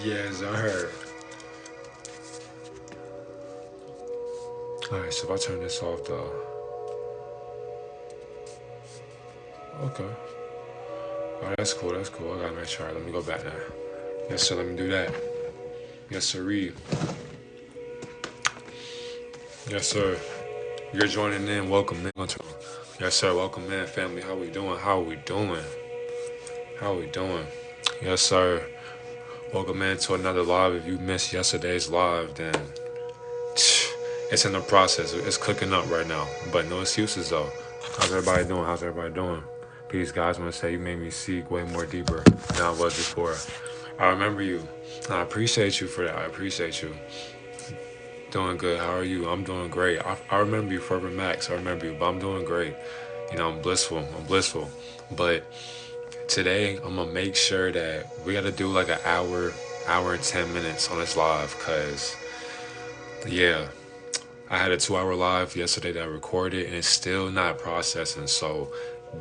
Yes, I heard. Alright, so if I turn this off though. Okay. Alright, that's cool, that's cool. I gotta make sure. Let me go back now. Yes, sir, let me do that. Yes, sir, read. Yes, sir. You're joining in. Welcome in. Yes, sir. Welcome in, family. How we doing? How we doing? How we doing? Yes, sir. Welcome in to another live. If you missed yesterday's live, then it's in the process. It's cooking up right now. But no excuses, though. How's everybody doing? How's everybody doing? Peace, guys. I want to say you made me seek way more deeper than I was before. I remember you. I appreciate you for that. I appreciate you. Doing good. How are you? I'm doing great. I remember you, Fervent Max. I remember you, but I'm doing great. You know, I'm blissful. I'm blissful. But today, I'm going to make sure that we got to do like an hour and 10 minutes on this live. Because, yeah, I had a 2-hour live yesterday that I recorded, and it's still not processing. So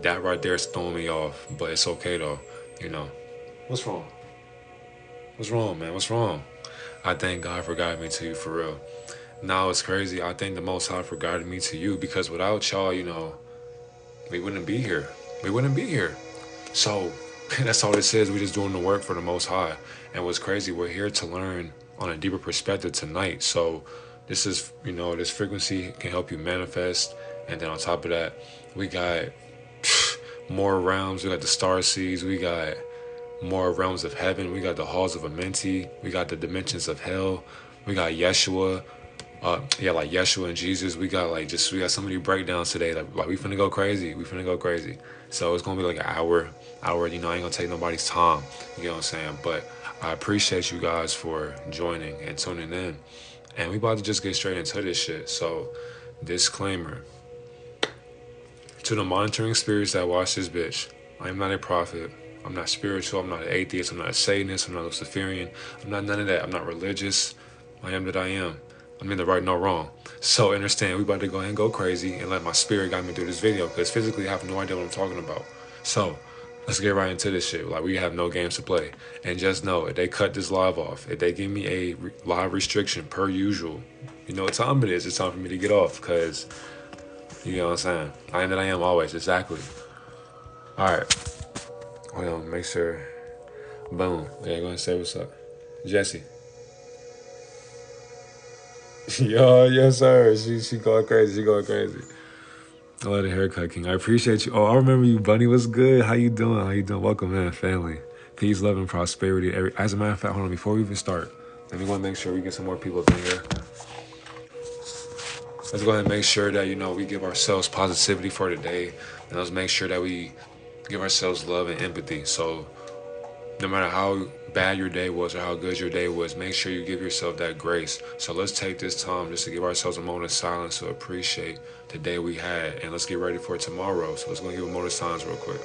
that right there is throwing me off. But it's okay, though. You know. What's wrong? What's wrong, man? What's wrong? I thank God for guiding me to you, for real. Now it's crazy. I think the Most High for guiding me to you, because without y'all, you know, we wouldn't be here. We wouldn't be here. So that's all this is. We're just doing the work for the Most High. And what's crazy, we're here to learn on a deeper perspective tonight. So this is, you know, this frequency can help you manifest. And then on top of that, we got more realms. We got the star seeds. We got more realms of heaven. We got the halls of Amenti. We got the dimensions of hell. We got Yeshua. Like Yeshua and Jesus. We got so many breakdowns today. Like we finna go crazy. We finna go crazy. So it's gonna be like an hour. You know, I ain't gonna take nobody's time. You know what I'm saying? But I appreciate you guys for joining and tuning in. And we about to just get straight into this shit. So, disclaimer. To the monitoring spirits that watch this bitch, I am not a prophet. I'm not spiritual. I'm not an atheist. I'm not a Satanist. I'm not a Luciferian. I'm not none of that. I'm not religious. I am that I am. I'm neither right nor wrong. So understand, we about to go ahead and go crazy and let my spirit guide me through this video, because physically I have no idea what I'm talking about. So let's get right into this shit. Like, we have no games to play. And just know, if they cut this live off, if they give me a live restriction per usual, you know what time it is. It's time for me to get off, because, you know what I'm saying? I am that I am always. Exactly. All right. Well, make sure. Boom. Yeah, go ahead and say what's up. Jesse. Yo, yes, sir. She going crazy. She going crazy. I love the haircut, King. I appreciate you. Oh, I remember you, Bunny. What's good? How you doing? How you doing? Welcome, man, family. Peace, love, and prosperity. As a matter of fact, hold on. Before we even start, let me go and make sure we get some more people up in here. Let's go ahead and make sure that, you know, we give ourselves positivity for today. And let's make sure that we give ourselves love and empathy. So no matter how bad your day was or how good your day was, make sure you give yourself that grace. So let's take this time just to give ourselves a moment of silence to appreciate the day we had. And let's get ready for tomorrow. So let's go give a moment of silence real quick.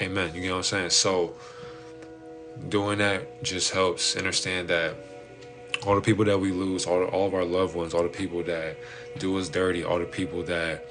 Amen. You know what I'm saying? So doing that just helps understand that all the people that we lose, all of our loved ones, all the people that do us dirty, all the people that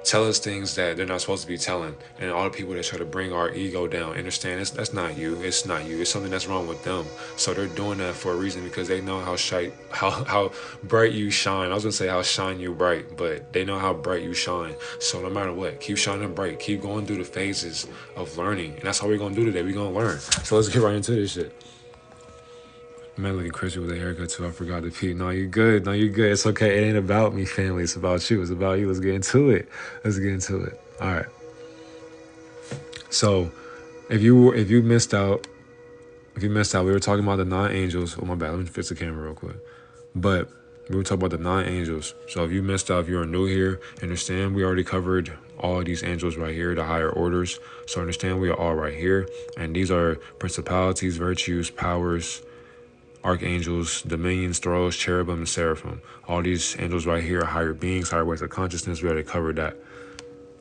tell us things that they're not supposed to be telling, and all the people that try to bring our ego down, understand that's not you. It's not you. It's something that's wrong with them. So they're doing that for a reason, because they know how bright you shine. I was gonna say how shine you bright, but they know how bright you shine. So no matter what, keep shining bright. Keep going through the phases of learning, and that's how we're gonna do today. We're gonna learn. So let's get right into this shit. Man, looking crispy with a haircut too. I forgot to pee. No, you good. No, you good. It's okay. It ain't about me, family. It's about you. It's about you. Let's get into it. Let's get into it. All right. So, if you missed out, we were talking about the 9 angels. Oh my bad. Let me fix the camera real quick. But we were talking about the 9 angels. So if you missed out, if you're new here, understand we already covered all of these angels right here, the higher orders. So understand we are all right here, and these are principalities, virtues, powers, archangels, dominions, thrones, cherubim, and seraphim. All these angels right here are higher beings, higher ways of consciousness. We already covered that.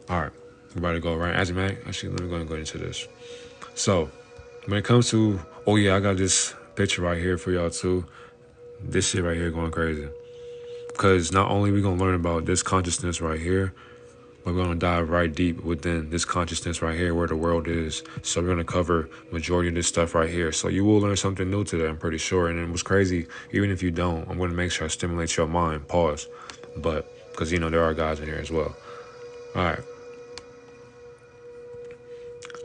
All right, we're about to go right. Actually, let me go and go into this. So, when it comes to, oh yeah, I got this picture right here for y'all too. This shit right here going crazy. Because not only we gonna learn about this consciousness right here, but we're going to dive right deep within this consciousness right here where the world is. So we're going to cover majority of this stuff right here. So you will learn something new today, I'm pretty sure. And it was crazy. Even if you don't, I'm going to make sure I stimulate your mind. Pause. But because, there are guys in here as well. All right.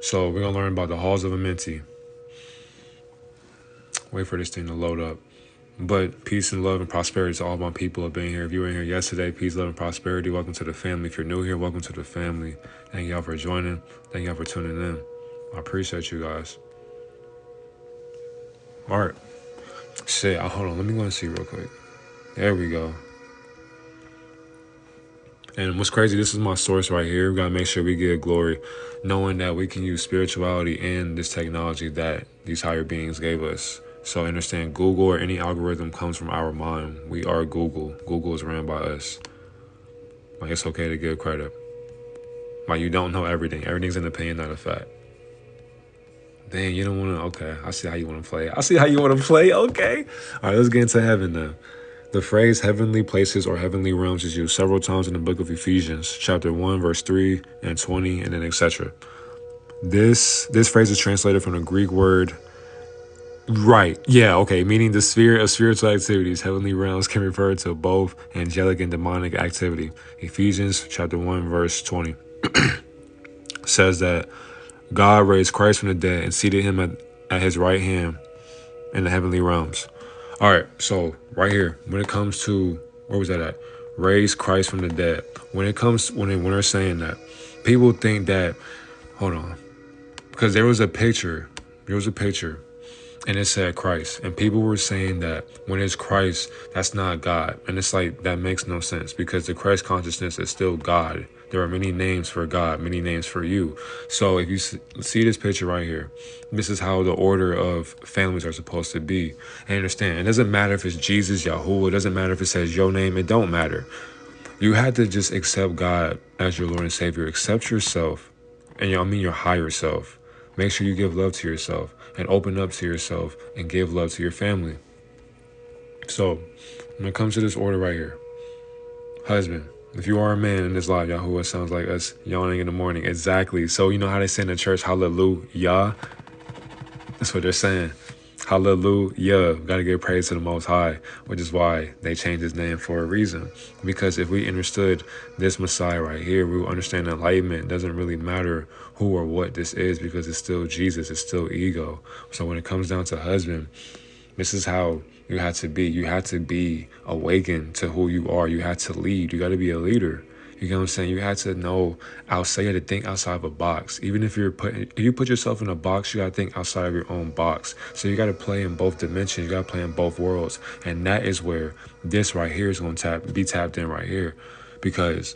So we're going to learn about the halls of Amenti. Wait for this thing to load up. But peace and love and prosperity to all my people who have been here. If you were in here yesterday, peace, love, and prosperity. Welcome to the family. If you're new here, welcome to the family. Thank y'all for joining. Thank y'all for tuning in. I appreciate you guys. All right. Shit, hold on. Let me go and see real quick. There we go. And what's crazy, this is my source right here. We got to make sure we give glory, knowing that we can use spirituality and this technology that these higher beings gave us. So understand, Google or any algorithm comes from our mind. We are Google. Google is ran by us. Like, it's okay to give credit. Like, you don't know everything. Everything's an opinion, not a fact. Dang, you don't want to... Okay, I see how you want to play. Okay. All right, let's get into heaven now. The phrase heavenly places or heavenly realms is used several times in the book of Ephesians, chapter 1, verse 3 and 20, and then etc. This phrase is translated from the Greek word... Right. Yeah. Okay. Meaning the sphere of spiritual activities, heavenly realms can refer to both angelic and demonic activity. Ephesians chapter 1, verse 20 says that God raised Christ from the dead and seated him at his right hand in the heavenly realms. All right. So right here, when it comes to, where was that at? Raised Christ from the dead. When they're saying that, people think that, hold on, because there was a picture. And it said Christ. And people were saying that when it's Christ, that's not God. And it's like, that makes no sense because the Christ consciousness is still God. There are many names for God, many names for you. So if you see this picture right here, this is how the order of families are supposed to be. And understand, it doesn't matter if it's Jesus, Yahuwah. It doesn't matter if it says your name. It don't matter. You had to just accept God as your Lord and Savior. Accept yourself and your higher self. Make sure you give love to yourself and open up to yourself and give love to your family. So when it comes to this order right here, husband, if you are a man in this life, Yahuwah sounds like us yawning in the morning. Exactly. So you know how they say in the church, hallelujah? That's what they're saying. Hallelujah. Got to give praise to the Most High, which is why they changed his name for a reason. Because if we understood this Messiah right here, we would understand enlightenment. It doesn't really matter who or what this is because it's still Jesus. It's still ego. So when it comes down to husband, this is how you had to be. You had to be awakened to who you are. You had to lead. You got to be a leader. You know what I'm saying? You had to know outside. You had to think outside of a box. Even if you put yourself in a box, you got to think outside of your own box. So you got to play in both dimensions. You got to play in both worlds. And that is where this right here is going to be tapped in right here. Because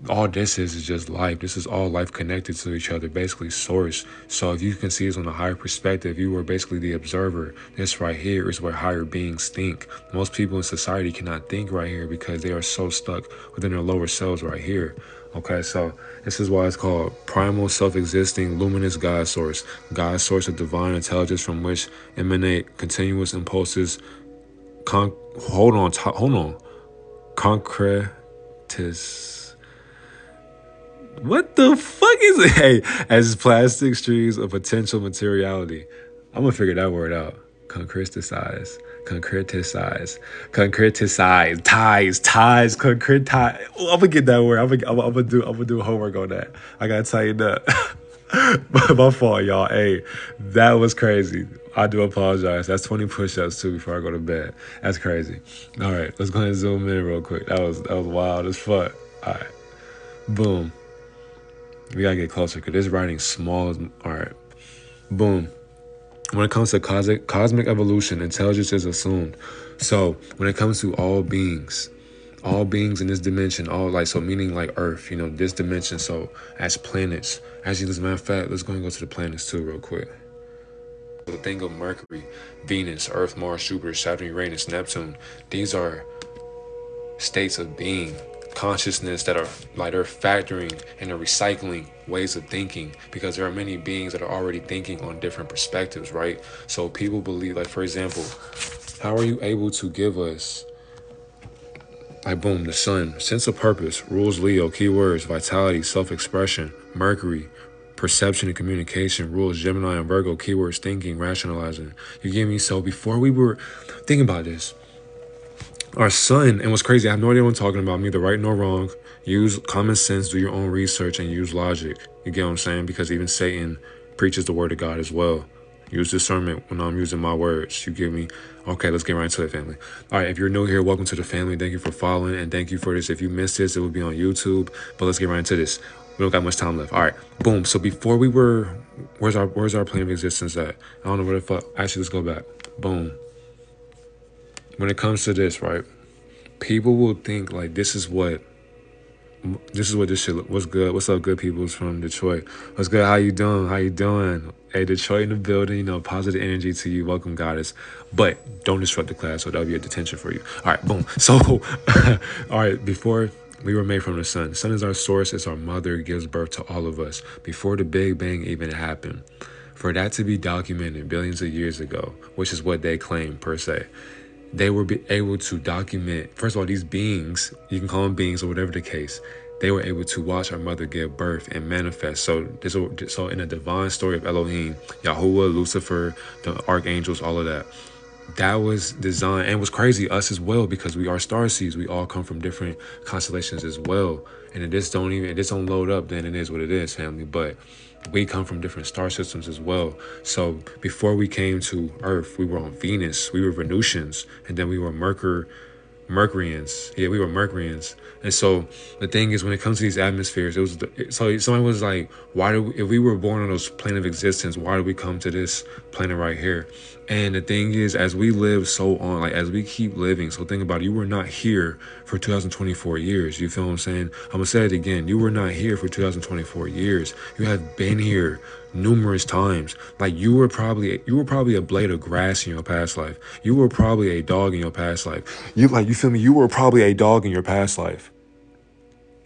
all this is just life. This is all life connected to each other, basically source. So if you can see this on a higher perspective, you are basically the observer. This right here is where higher beings think. Most people in society cannot think right here because they are so stuck within their lower selves right here. Okay, so this is why it's called primal, self-existing, luminous God source of divine intelligence from which emanate continuous impulses. Hold on. Concretis. What the fuck is it? Hey, as plastic streams of potential materiality. I'm going to figure that word out. Concretize. I'm going to get that word. I'm going to do homework on that. I got to tighten up. My fault, y'all. Hey, that was crazy. I do apologize. That's 20 push-ups too before I go to bed. That's crazy. All right, let's go ahead and zoom in real quick. That was wild as fuck. All right. Boom. We gotta get closer because this writing's small. All right. Boom. When it comes to cosmic evolution, intelligence is assumed. So when it comes to all beings in this dimension, meaning like Earth, this dimension. So as planets, as a matter of fact, let's go and go to the planets too real quick. The thing of Mercury, Venus, Earth, Mars, Jupiter, Saturn, Uranus, Neptune. These are states of being. Consciousness that are they're factoring and they're recycling ways of thinking because there are many beings that are already thinking on different perspectives, right? So people believe, for example, how are you able to give us Like, boom, the sun, sense of purpose, rules Leo, keywords, vitality, self-expression, Mercury, perception and communication, rules Gemini and Virgo, keywords, thinking, rationalizing. You get me? So before we were thinking about this, our sun, and what's crazy, I have no idea what I'm talking about. I'm neither right nor wrong. Use common sense, do your own research, and use logic. You get what I'm saying? Because even Satan preaches the word of God as well. Use discernment when I'm using my words. You get me? Okay, let's get right into it, family. All right, if you're new here, welcome to the family. Thank you for following, and thank you for this. If you missed this, it will be on YouTube. But let's get right into this. We don't got much time left. All right, boom. So before we were, where's our plane of existence at? I don't know where the fuck. Actually, let's go back. Boom. When it comes to this, right? People will think like this is what this shit. What's good? What's up, good peoples from Detroit? What's good? How you doing? How you doing? Hey, Detroit in the building. You know, positive energy to you. Welcome, goddess. But don't disrupt the class, or that'll be a detention for you. All right, boom. So, all right. Before we were made from the sun. The sun is our source. It's our mother. It gives birth to all of us. Before the Big Bang even happened, for that to be documented billions of years ago, which is what they claim per se. They were able to document, first of all, these beings, you can call them beings or whatever the case, they were able to watch our mother give birth and manifest. So in a divine story of Elohim, Yahuwah, Lucifer, the archangels, all of that, that was designed, and was crazy, us as well, because we are star seeds. We all come from different constellations as well. And if this don't load up, then it is what it is, family. But we come from different star systems as well. So before we came to Earth, we were on Venus, we were Venusians, and then we were Mercuryans. Yeah, we were Mercuryans. And so the thing is, when it comes to these atmospheres, so someone was like, if we were born on those plane of existence, why do we come to this planet right here? And the thing is, as we live so on, like as we keep living, so think about it, you were not here for 2024 years. You feel what I'm saying? I'm gonna say it again. You were not here for 2024 years. You have been here numerous times. Like you were probably a blade of grass in your past life. You were probably a dog in your past life. You feel me? You were probably a dog in your past life.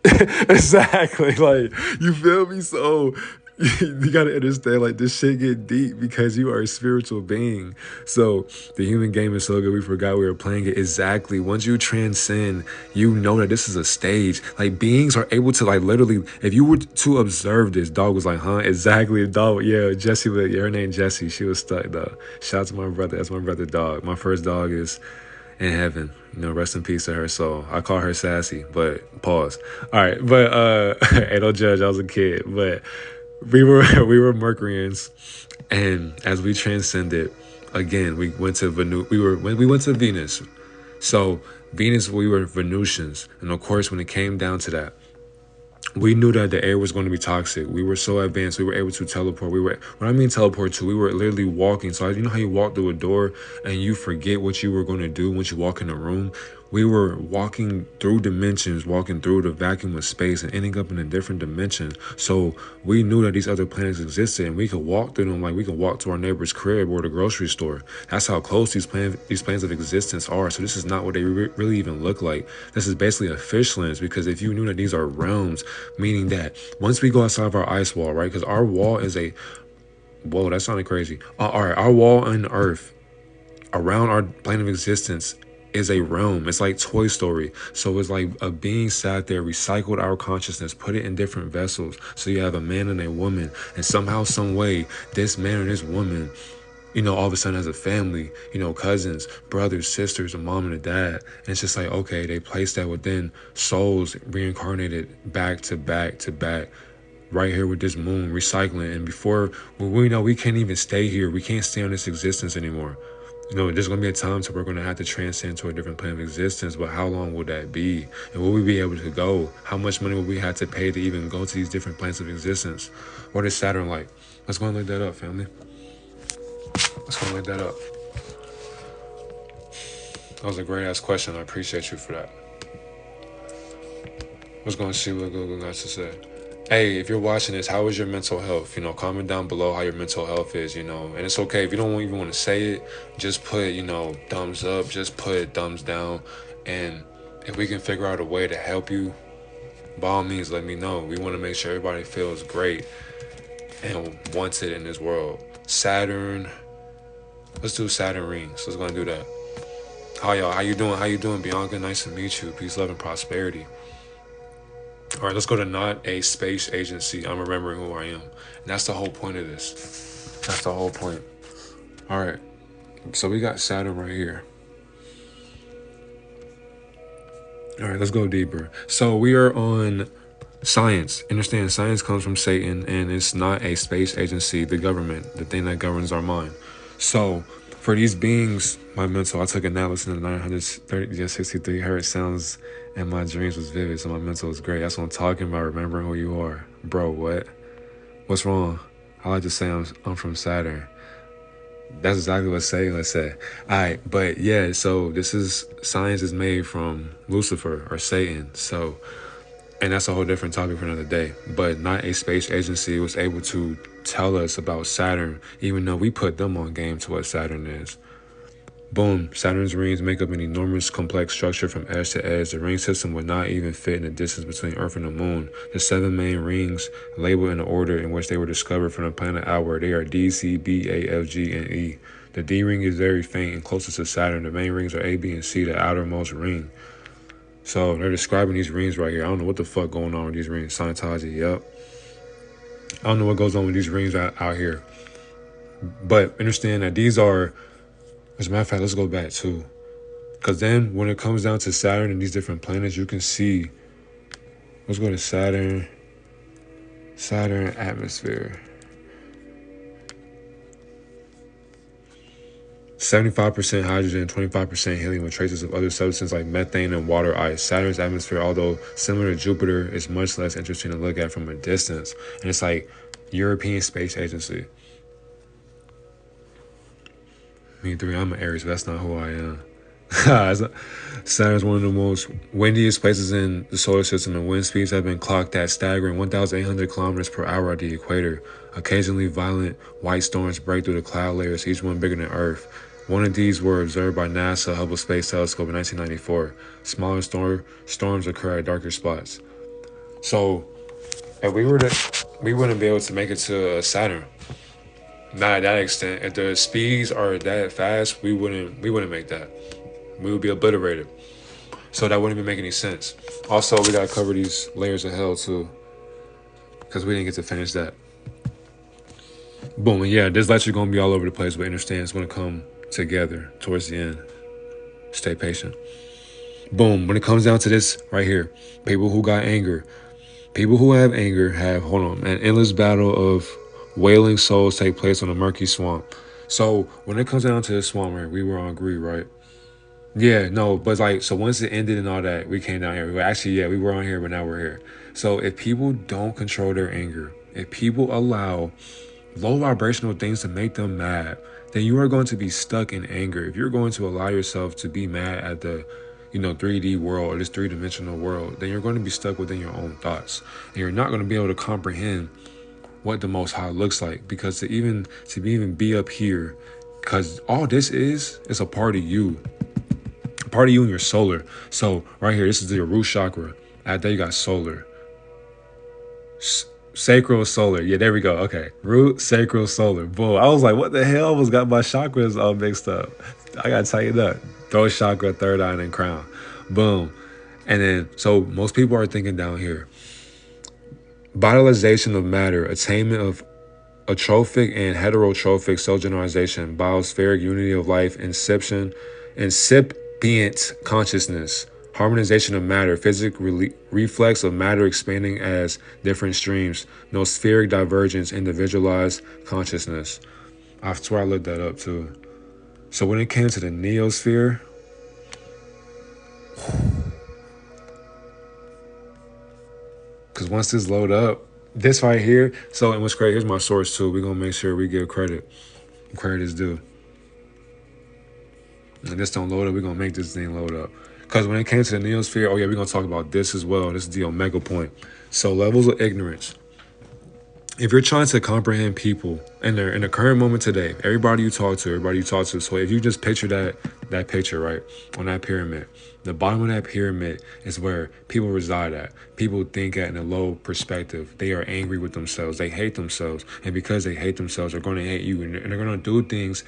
Exactly. Like, you feel me? So you gotta understand, like, this shit get deep because you are a spiritual being. So the human game is so good, we forgot we were playing it. Exactly. Once you transcend, you know that this is a stage. Like, beings are able to, like, literally, if you were to observe this, dog was like, huh? Exactly. The dog, yeah, Jessie, her name Jessie. She was stuck though. Shout out to my brother. That's my brother dog. My first dog is in heaven. You know, rest in peace to her soul. I call her Sassy, but pause. All right, but hey, don't judge. I was a kid, but we were Mercuryans, and as we transcended, again, we went to we went to Venus. So Venus, we were Venusians, and of course, when it came down to that, we knew that the air was going to be toxic. We were so advanced. We were able to teleport. When I mean teleport to, we were literally walking. So you know how you walk through a door and you forget what you were going to do once you walk in a room? We were walking through dimensions, walking through the vacuum of space and ending up in a different dimension. So we knew that these other planets existed, and we could walk through them like we could walk to our neighbor's crib or the grocery store. That's how close these planes of existence are. So this is not what they really even look like. This is basically a fish lens, because if you knew that these are realms, meaning that once we go outside of our ice wall, right? Because our wall is whoa, that sounded crazy. Our wall on Earth around our plane of existence is a realm. It's like Toy Story. So it's like a being sat there, recycled our consciousness, put it in different vessels. So you have a man and a woman, and somehow, some way, this man and this woman, you know, all of a sudden has a family, you know, cousins, brothers, sisters, a mom and a dad. And it's just like, okay, they placed that within souls reincarnated back to back to back, right here with this moon recycling. And before we know, we can't even stay here. We can't stay on this existence anymore. You know, there's going to be a time to we're going to have to transcend to a different plane of existence, but how long will that be? And will we be able to go? How much money will we have to pay to even go to these different planes of existence? What is Saturn like? Let's go and look that up, family. Let's go and look that up. That was a great-ass question. I appreciate you for that. Let's go and see what Google got to say. Hey, if you're watching this, how is your mental health? You know, comment down below how your mental health is, you know. And it's okay if you don't even want to say it. Just put, you know, thumbs up. Just put thumbs down. And if we can figure out a way to help you, by all means, let me know. We want to make sure everybody feels great and wants it in this world. Saturn. Let's do Saturn rings. Let's go and do that. Hi y'all, how you doing? How you doing, Bianca? Nice to meet you. Peace, love, and prosperity. All right, let's go to not a space agency. I'm remembering who I am. And that's the whole point of this. That's the whole point. All right, so we got Saturn right here. All right, let's go deeper. So we are on science. Understand, science comes from Satan, and it's not a space agency, the government, the thing that governs our mind. So for these beings, my mental, I took a nap listening to 963 hertz sounds, and my dreams was vivid, so my mental was great. That's what I'm talking about, remembering who you are. Bro, what? What's wrong? I like to say I'm from Saturn. That's exactly what Sailor said. All right, but yeah, so this is, science is made from Lucifer or Satan. So, and that's a whole different topic for another day. But not a space agency was able to tell us about Saturn, even though we put them on game to what Saturn is. Boom, Saturn's rings make up an enormous complex structure from edge to edge. The ring system would not even fit in the distance between Earth and the Moon. The 7 main rings, labeled in the order in which they were discovered from the planet outward, they are D, C, B, A, F, G, and E. The D ring is very faint and closest to Saturn. The main rings are A, B, and C, the outermost ring. So they're describing these rings right here. I don't know what the fuck going on with these rings. Scientology, yep. I don't know what goes on with these rings out here. But understand that these are, as a matter of fact, let's go back too. Because then when it comes down to Saturn and these different planets, you can see, let's go to Saturn atmosphere. 75% hydrogen, 25% helium with traces of other substances like methane and water ice. Saturn's atmosphere, although similar to Jupiter, is much less interesting to look at from a distance. And it's like European Space Agency. Me three, I'm an Aries, but that's not who I am. Saturn's one of the most windiest places in the solar system, and wind speeds have been clocked at staggering 1,800 kilometers per hour at the equator. Occasionally, violent white storms break through the cloud layers, each one bigger than Earth. One of these were observed by NASA Hubble Space Telescope in 1994. Smaller storms occur at darker spots. So, if we wouldn't be able to make it to Saturn. Not at that extent. If the speeds are that fast, we wouldn't make that. We would be obliterated. So that wouldn't even make any sense. Also, we gotta cover these layers of hell too, because we didn't get to finish that. Boom, and yeah, this lecture gonna be all over the place, but understand it's gonna come together towards the end. Stay patient. Boom, when it comes down to this right here, people who got anger, people who have anger have, an endless battle of wailing souls take place on a murky swamp. So when it comes down to this swamp here, we were on agree, right? Yeah, no, but like, so once it ended and all that, we came down here. We were on here, but now we're here. So if people don't control their anger, if people allow low vibrational things to make them mad, then you are going to be stuck in anger. If you're going to allow yourself to be mad at the 3D world or this three-dimensional world, then you're going to be stuck within your own thoughts. And you're not going to be able to comprehend what the Most High looks like, because to even be up here, because all this is a part of you. Part of you and your solar. So right here, this is your root chakra. After you got solar. Sacral, solar. Yeah, there we go. Okay. Root, sacral, solar. Boom. I was like, what the hell? I almost got my chakras all mixed up. I got to tighten up. Throat chakra, third eye, and then crown. Boom. And then, so most people are thinking down here. Vitalization of matter, attainment of atrophic and heterotrophic cell generalization, biospheric unity of life, incipient consciousness, harmonization of matter, physic reflex of matter expanding as different streams, nospheric divergence, individualized consciousness. I swear I looked that up too. So when it came to the neosphere, because once this load up, this right here, so and what's great, here's my source too. We're going to make sure we give credit. Credit is due. And this don't load up, we're going to make this thing load up. Because when it came to the neosphere, we're going to talk about this as well. This is the omega point. So levels of ignorance. if you're trying to comprehend people in the current moment today, everybody you talk to, so if you just picture that picture, right, on that pyramid, the bottom of that pyramid is where people reside at. People think at in a low perspective. They are angry with themselves. They hate themselves. And because they hate themselves, they're going to hate you. And they're going to do things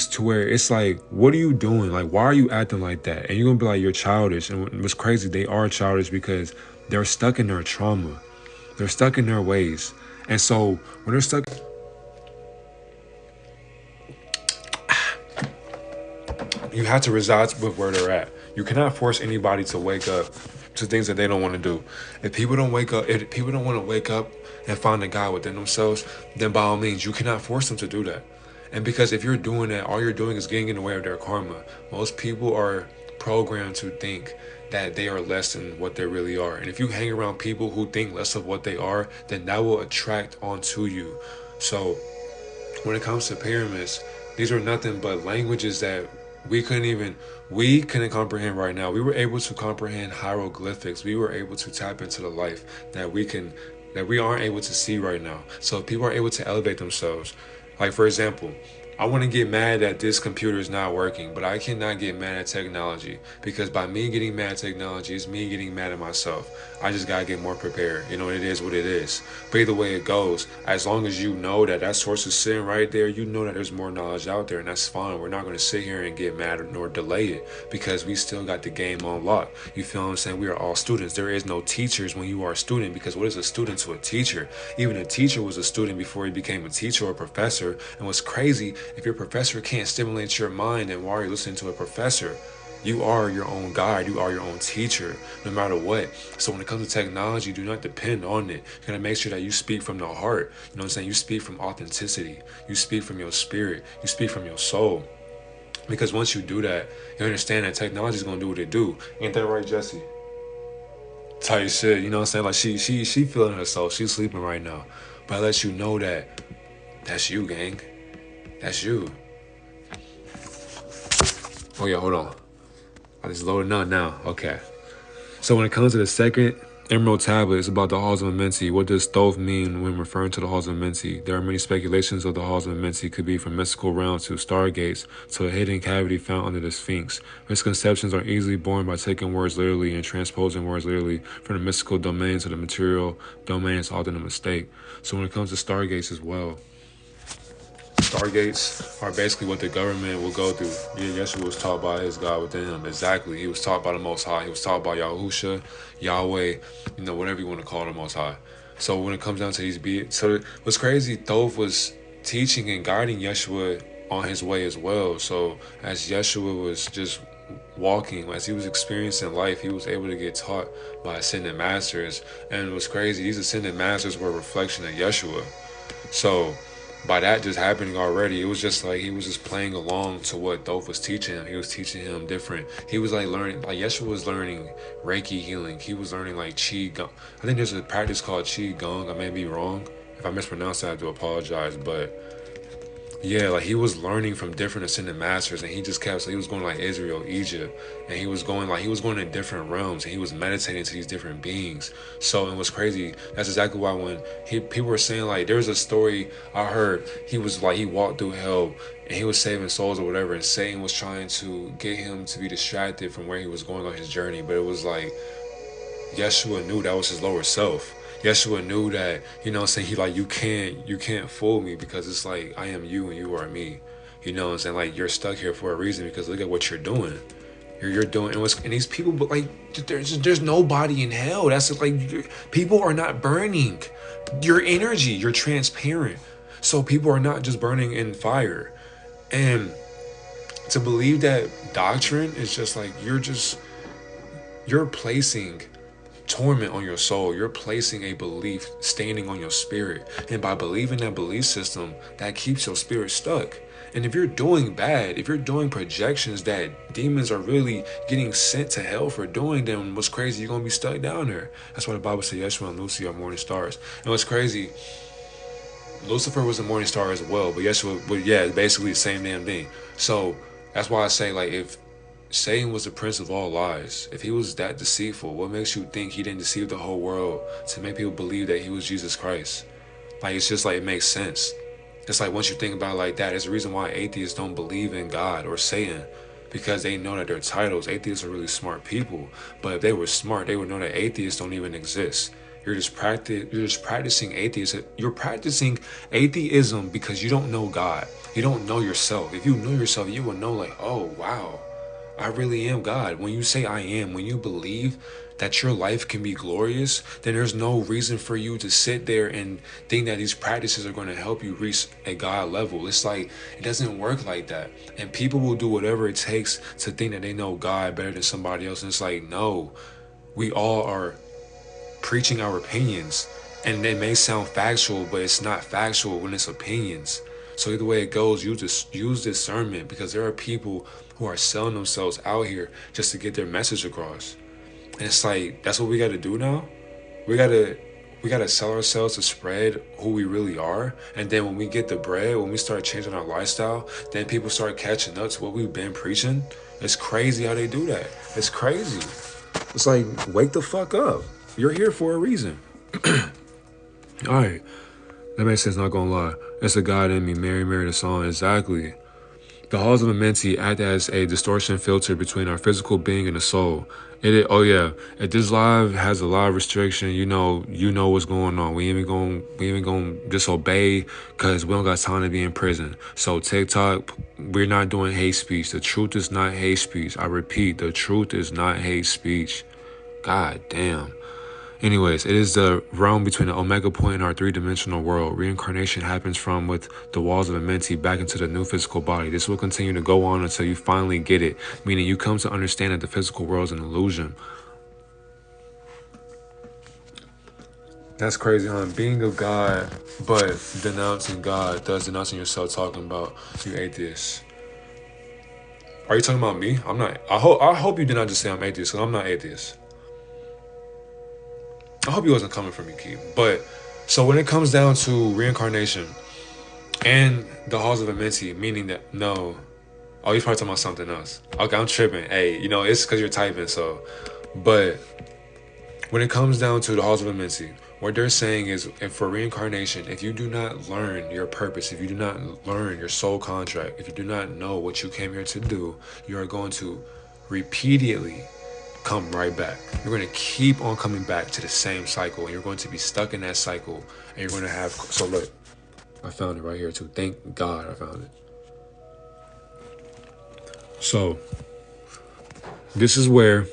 to where it's like, what are you doing? Like, why are you acting like that? And you're going to be like, you're childish. And what's crazy, they are childish because they're stuck in their trauma. They're stuck in their ways. And so when they're stuck, you have to reside with where they're at. You cannot force anybody to wake up to things that they don't want to do. If people don't want to wake up and find a God within themselves, then by all means, you cannot force them to do that. And because if you're doing that, all you're doing is getting in the way of their karma. Most people are programmed to think that they are less than what they really are. And if you hang around people who think less of what they are, then that will attract onto you. So when it comes to pyramids, these are nothing but languages that we couldn't comprehend right now. We were able to comprehend hieroglyphics. We were able to tap into the life that we aren't able to see right now. So if people are able to elevate themselves, like for example, I want to get mad that this computer is not working, but I cannot get mad at technology, because by me getting mad at technology is me getting mad at myself. I just gotta get more prepared. You know, it is what it is. But either way it goes, as long as you know that source is sitting right there, you know that there's more knowledge out there, and that's fine. We're not going to sit here and get mad nor delay it, because we still got the game on lock. You feel what I'm saying? We are all students. There is no teachers when you are a student, because what is a student to a teacher? Even a teacher was a student before he became a teacher or a professor. And what's crazy, if your professor can't stimulate your mind, then why are you listening to a professor? You are your own guide. You are your own teacher, no matter what. So when it comes to technology, do not depend on it. You gotta make sure that you speak from the heart. You know what I'm saying? You speak from authenticity. You speak from your spirit. You speak from your soul. Because once you do that, you understand that technology is gonna do what it do. Ain't that right, Jesse? Tight shit. You know what I'm saying? Like she feeling herself. She's sleeping right now. But I let you know that that's you, gang. That's you. Oh yeah, hold on. I just loaded up now. Okay. So when it comes to the second emerald tablet, it's about the halls of Amenti. What does Thoth mean when referring to the halls of Amenti? There are many speculations of the halls of Amenti. Could be from mystical realms to stargates to a hidden cavity found under the Sphinx. Misconceptions are easily born by taking words literally and transposing words literally from the mystical domain to the material domain is often a mistake. So when it comes to stargates as well, stargates are basically what the government will go through. Yeshua was taught by his God within him. Exactly. He was taught by the Most High. He was taught by Yahusha, Yahweh, whatever you want to call the Most High. So when it comes down to these beings, so what's crazy, Thoth was teaching and guiding Yeshua on his way as well. So as Yeshua was just walking, as he was experiencing life, he was able to get taught by ascended masters. And what's crazy, these ascended masters were a reflection of Yeshua. So by that just happening already, it was just like he was just playing along to what Thoth was teaching him. He was teaching him different. He was like learning, like Yeshua was learning Reiki healing. He was learning like Qi Gong. I think there's a practice called Qi Gong. I may be wrong. If I mispronounce that, I do apologize. But yeah, like he was learning from different ascended masters, and he just kept, so he was going like Israel, Egypt, and he was going to different realms, and he was meditating to these different beings. So, and what's crazy, that's exactly why when people were saying, like, there's a story I heard, he was like, he walked through hell and he was saving souls or whatever, and Satan was trying to get him to be distracted from where he was going on his journey. But it was like Yeshua knew that was his lower self. Yeshua knew that, you know what I'm saying, he like, you can't fool me, because it's like, I am you and you are me. You know what I'm saying? Like, you're stuck here for a reason, because look at what you're doing. You're doing, and these people, but like, there's nobody in hell. That's like, people are not burning your energy. You're transparent. So people are not just burning in fire. And to believe that doctrine is just like, you're placing torment on your soul. You're placing a belief standing on your spirit, and by believing that belief system, that keeps your spirit stuck. And if you're doing bad, if you're doing projections that demons are really getting sent to hell for doing, then what's crazy, you're gonna be stuck down there. That's why the Bible says Yeshua and Lucy are morning stars. And what's crazy, Lucifer was a morning star as well, but Yeshua, but yeah, basically the same damn thing. So that's why I say, like, if Satan was the prince of all lies. If he was that deceitful, what makes you think he didn't deceive the whole world to make people believe that he was Jesus Christ? Like, it's just like, it makes sense. It's like, once you think about it like that, there's a reason why atheists don't believe in God or Satan, because they know that their titles, atheists are really smart people. But if they were smart, they would know that atheists don't even exist. You're just practicing atheism. You're practicing atheism because you don't know God. You don't know yourself. If you know yourself, you would know, like, oh wow, I really am God. When you say I am, when you believe that your life can be glorious, then there's no reason for you to sit there and think that these practices are going to help you reach a God level. It's like, it doesn't work like that. And people will do whatever it takes to think that they know God better than somebody else. And it's like, no, we all are preaching our opinions. And it may sound factual, but it's not factual when it's opinions. So either way it goes, use discernment, because there are people who are selling themselves out here just to get their message across. And it's like, that's what we got to do now. We gotta sell ourselves to spread who we really are. And then when we get the bread, when we start changing our lifestyle, then people start catching up to what we've been preaching. It's crazy how they do that. It's crazy. It's like, wake the fuck up. You're here for a reason. All right. That makes sense, not gonna lie. It's a God in me, Mary the song, exactly. The halls of Amenti act as a distortion filter between our physical being and the soul. Oh yeah, if this live has a lot of restriction, you know what's going on. We ain't gonna disobey because we don't got time to be in prison. So TikTok, we're not doing hate speech. The truth is not hate speech. I repeat, the truth is not hate speech. God damn. Anyways, it is the realm between the omega point and our three-dimensional world. Reincarnation happens from with the walls of Amenti back into the new physical body. This will continue to go on until you finally get it, meaning you come to understand that the physical world is an illusion. That's crazy, huh? Being a God, but denouncing God, thus denouncing yourself, talking about you atheists. Are you talking about me? I'm not. I hope you did not just say I'm atheist, because I'm not atheist. I hope you wasn't coming from me, Keith. But, so when it comes down to reincarnation and the halls of Amenti, meaning that, no. Oh, you're probably talking about something else. Okay, I'm tripping. Hey, it's because you're typing, so. But when it comes down to the halls of Amenti, what they're saying is, if for reincarnation, if you do not learn your purpose, if you do not learn your soul contract, if you do not know what you came here to do, you are going to repeatedly come right back. You're going to keep on coming back to the same cycle, and you're going to be stuck in that cycle, and you're going to have. So look, I found it right here too. Thank God I found it. So this is where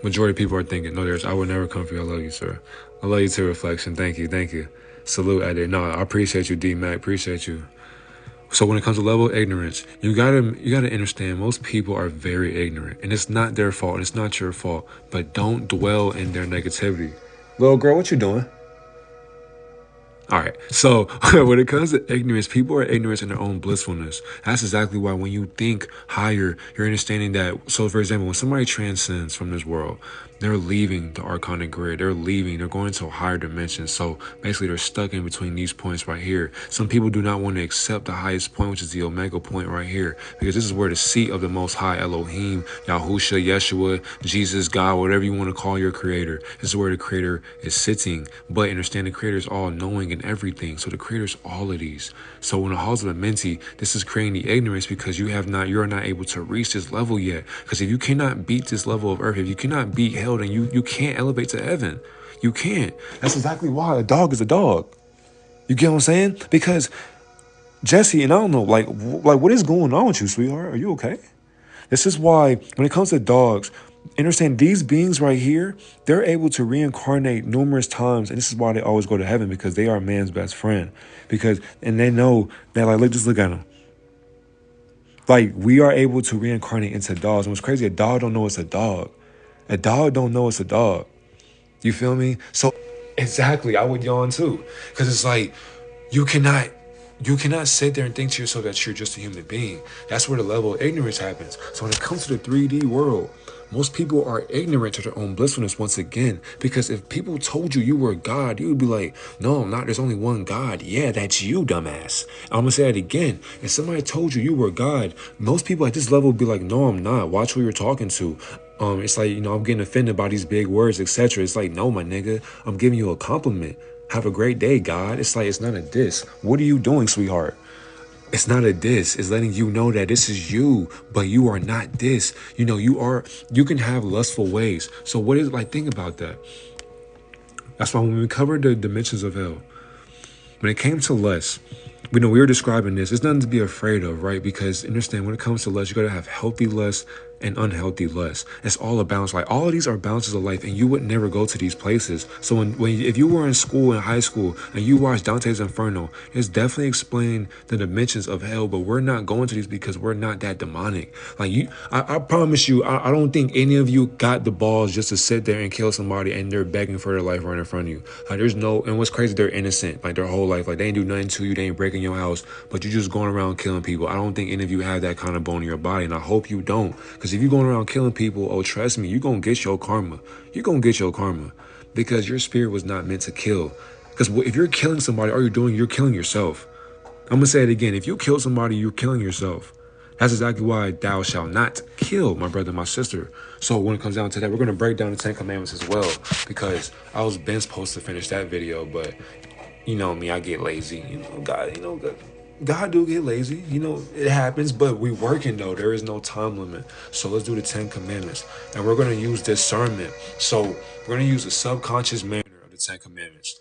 majority of people are thinking, no, I would never come for you. I love you, sir. I love you too, Reflection. Thank you. Salute at it. No, I appreciate you, D-Mac. Appreciate you. So when it comes to level of ignorance, you gotta understand, most people are very ignorant, and it's not their fault, and it's not your fault. But don't dwell in their negativity. Little girl, what you doing? All right. So when it comes to ignorance, people are ignorant in their own blissfulness. That's exactly why when you think higher, you're understanding that. So for example, when somebody transcends from this world, they're leaving the archonic grid. They're going to a higher dimension. So basically they're stuck in between these points right here. Some people do not want to accept the highest point, which is the omega point right here, because this is where the seat of the most high, Elohim, Yahusha, Yeshua, Jesus, God, whatever you want to call your creator. This is where the creator is sitting. But understand the creator is all knowing and everything. So the creator is all of these. So when the halls of Amenti, this is creating the ignorance because you are not able to reach this level yet. Because if you cannot beat this level of earth, if you cannot beat hell, then you can't elevate to heaven. You can't. That's exactly why a dog is a dog. You get what I'm saying? Because Jesse, and I don't know, like what is going on with you, sweetheart? Are you okay? This is why when it comes to dogs, understand these beings right here, they're able to reincarnate numerous times. And this is why they always go to heaven, because they are man's best friend. And they know that, like, just look at them. Like, we are able to reincarnate into dogs. And what's crazy, a dog don't know it's a dog. A dog don't know it's a dog. You feel me? So exactly, I would yawn too. Because it's like, you cannot sit there and think to yourself that you're just a human being. That's where the level of ignorance happens. So when it comes to the 3D world, Most people are ignorant to their own blissfulness once again, because if people told you you were God, you would be like, no, I'm not. There's only one God. Yeah, that's you, dumbass. I'm going to say that again. If somebody told you you were God, most people at this level would be like, no, I'm not. Watch who you're talking to. It's like, I'm getting offended by these big words, etc. It's like, no, my nigga, I'm giving you a compliment. Have a great day, God. It's like, it's not a diss. What are you doing, sweetheart? It's not a diss. It's letting you know that this is you, but you are not this. You can have lustful ways. So what is, like, think about that. That's why when we covered the dimensions of hell, when it came to lust, we were describing this. It's nothing to be afraid of, right? Because understand, when it comes to lust, you got to have healthy lust and unhealthy lust. It's all a balance. Like, all of these are balances of life, and you would never go to these places. So if you were in school, in high school, and you watched Dante's Inferno, it's definitely explaining the dimensions of hell, but we're not going to these because we're not that demonic. Like, I promise you, I don't think any of you got the balls just to sit there and kill somebody and they're begging for their life right in front of you. Like, and what's crazy, they're innocent, like, their whole life. Like, they ain't do nothing to you, they ain't breaking your house, but you're just going around killing people. I don't think any of you have that kind of bone in your body, and I hope you don't. Because if you're going around killing people, oh, trust me, you're going to get your karma. You're going to get your karma, because your spirit was not meant to kill. Because if you're killing somebody, all you're killing yourself. I'm going to say it again. If you kill somebody, you're killing yourself. That's exactly why thou shalt not kill, my brother, my sister. So when it comes down to that, we're going to break down the 10 Commandments as well, because I was been supposed to finish that video, but you know me, I get lazy. God do get lazy. It happens, but we working though. There is no time limit. So let's do the 10 Commandments. And we're going to use discernment. So we're going to use the subconscious manner of the 10 Commandments.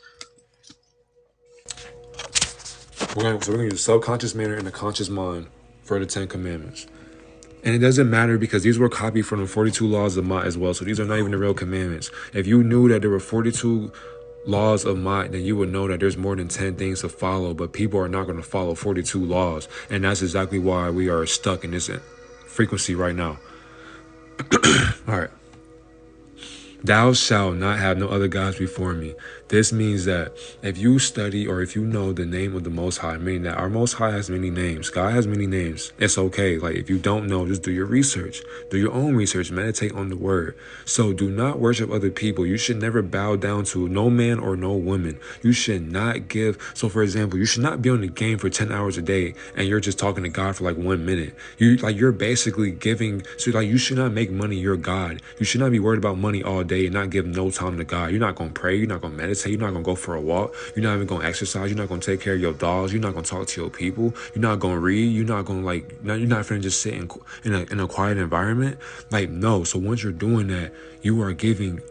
We're going to use the subconscious manner and the conscious mind for the 10 Commandments. And it doesn't matter, because these were copied from the 42 laws of Ma'at as well. So these are not even the real commandments. If you knew that there were 42 laws of Ma'at, then you would know that there's more than 10 things to follow, but people are not going to follow 42 laws. And that's exactly why we are stuck in this frequency right now. All right. Thou shalt not have no other gods before me. This means that if you study, or if you know the name of the Most High, meaning that our Most High has many names. God has many names. It's okay. Like, if you don't know, just do your research. Do your own research. Meditate on the word. So do not worship other people. You should never bow down to no man or no woman. You should not give. So, for example, you should not be on the game for 10 hours a day and you're just talking to God for like 1 minute. You're basically giving. So, like, you should not make money your God. You should not be worried about money all day and not give no time to God. You're not going to pray. You're not going to meditate. You're not going to go for a walk. You're not even going to exercise. You're not going to take care of your dogs. You're not going to talk to your people. You're not going to read. You're not going to you're not going to just sit in a quiet environment. Like, no. So once you're doing that, you are giving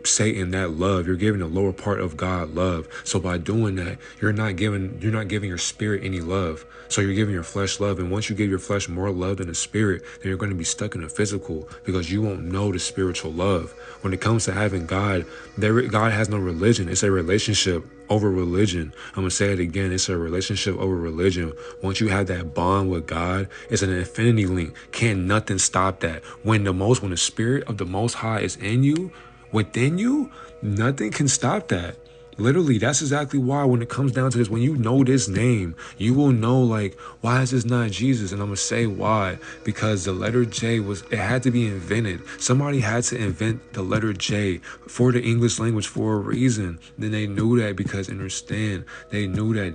Satan that love. You're giving the lower part of God love. So by doing that, you're not giving your spirit any love. So you're giving your flesh love. And once you give your flesh more love than the spirit, then you're going to be stuck in the physical, because you won't know the spiritual love. When it comes to having God, God has no religion. It's a relationship over religion. I'm going to say it again. It's a relationship over religion. Once you have that bond with God, it's an infinity link. Can't nothing stop that. When the spirit of the Most High is in you, within you, nothing can stop that. Literally, that's exactly why when it comes down to this, when you know this name, you will know, like, why is this not Jesus? And I'm going to say why. Because the letter J it had to be invented. Somebody had to invent the letter J for the English language for a reason. Then they knew that, because understand, they knew that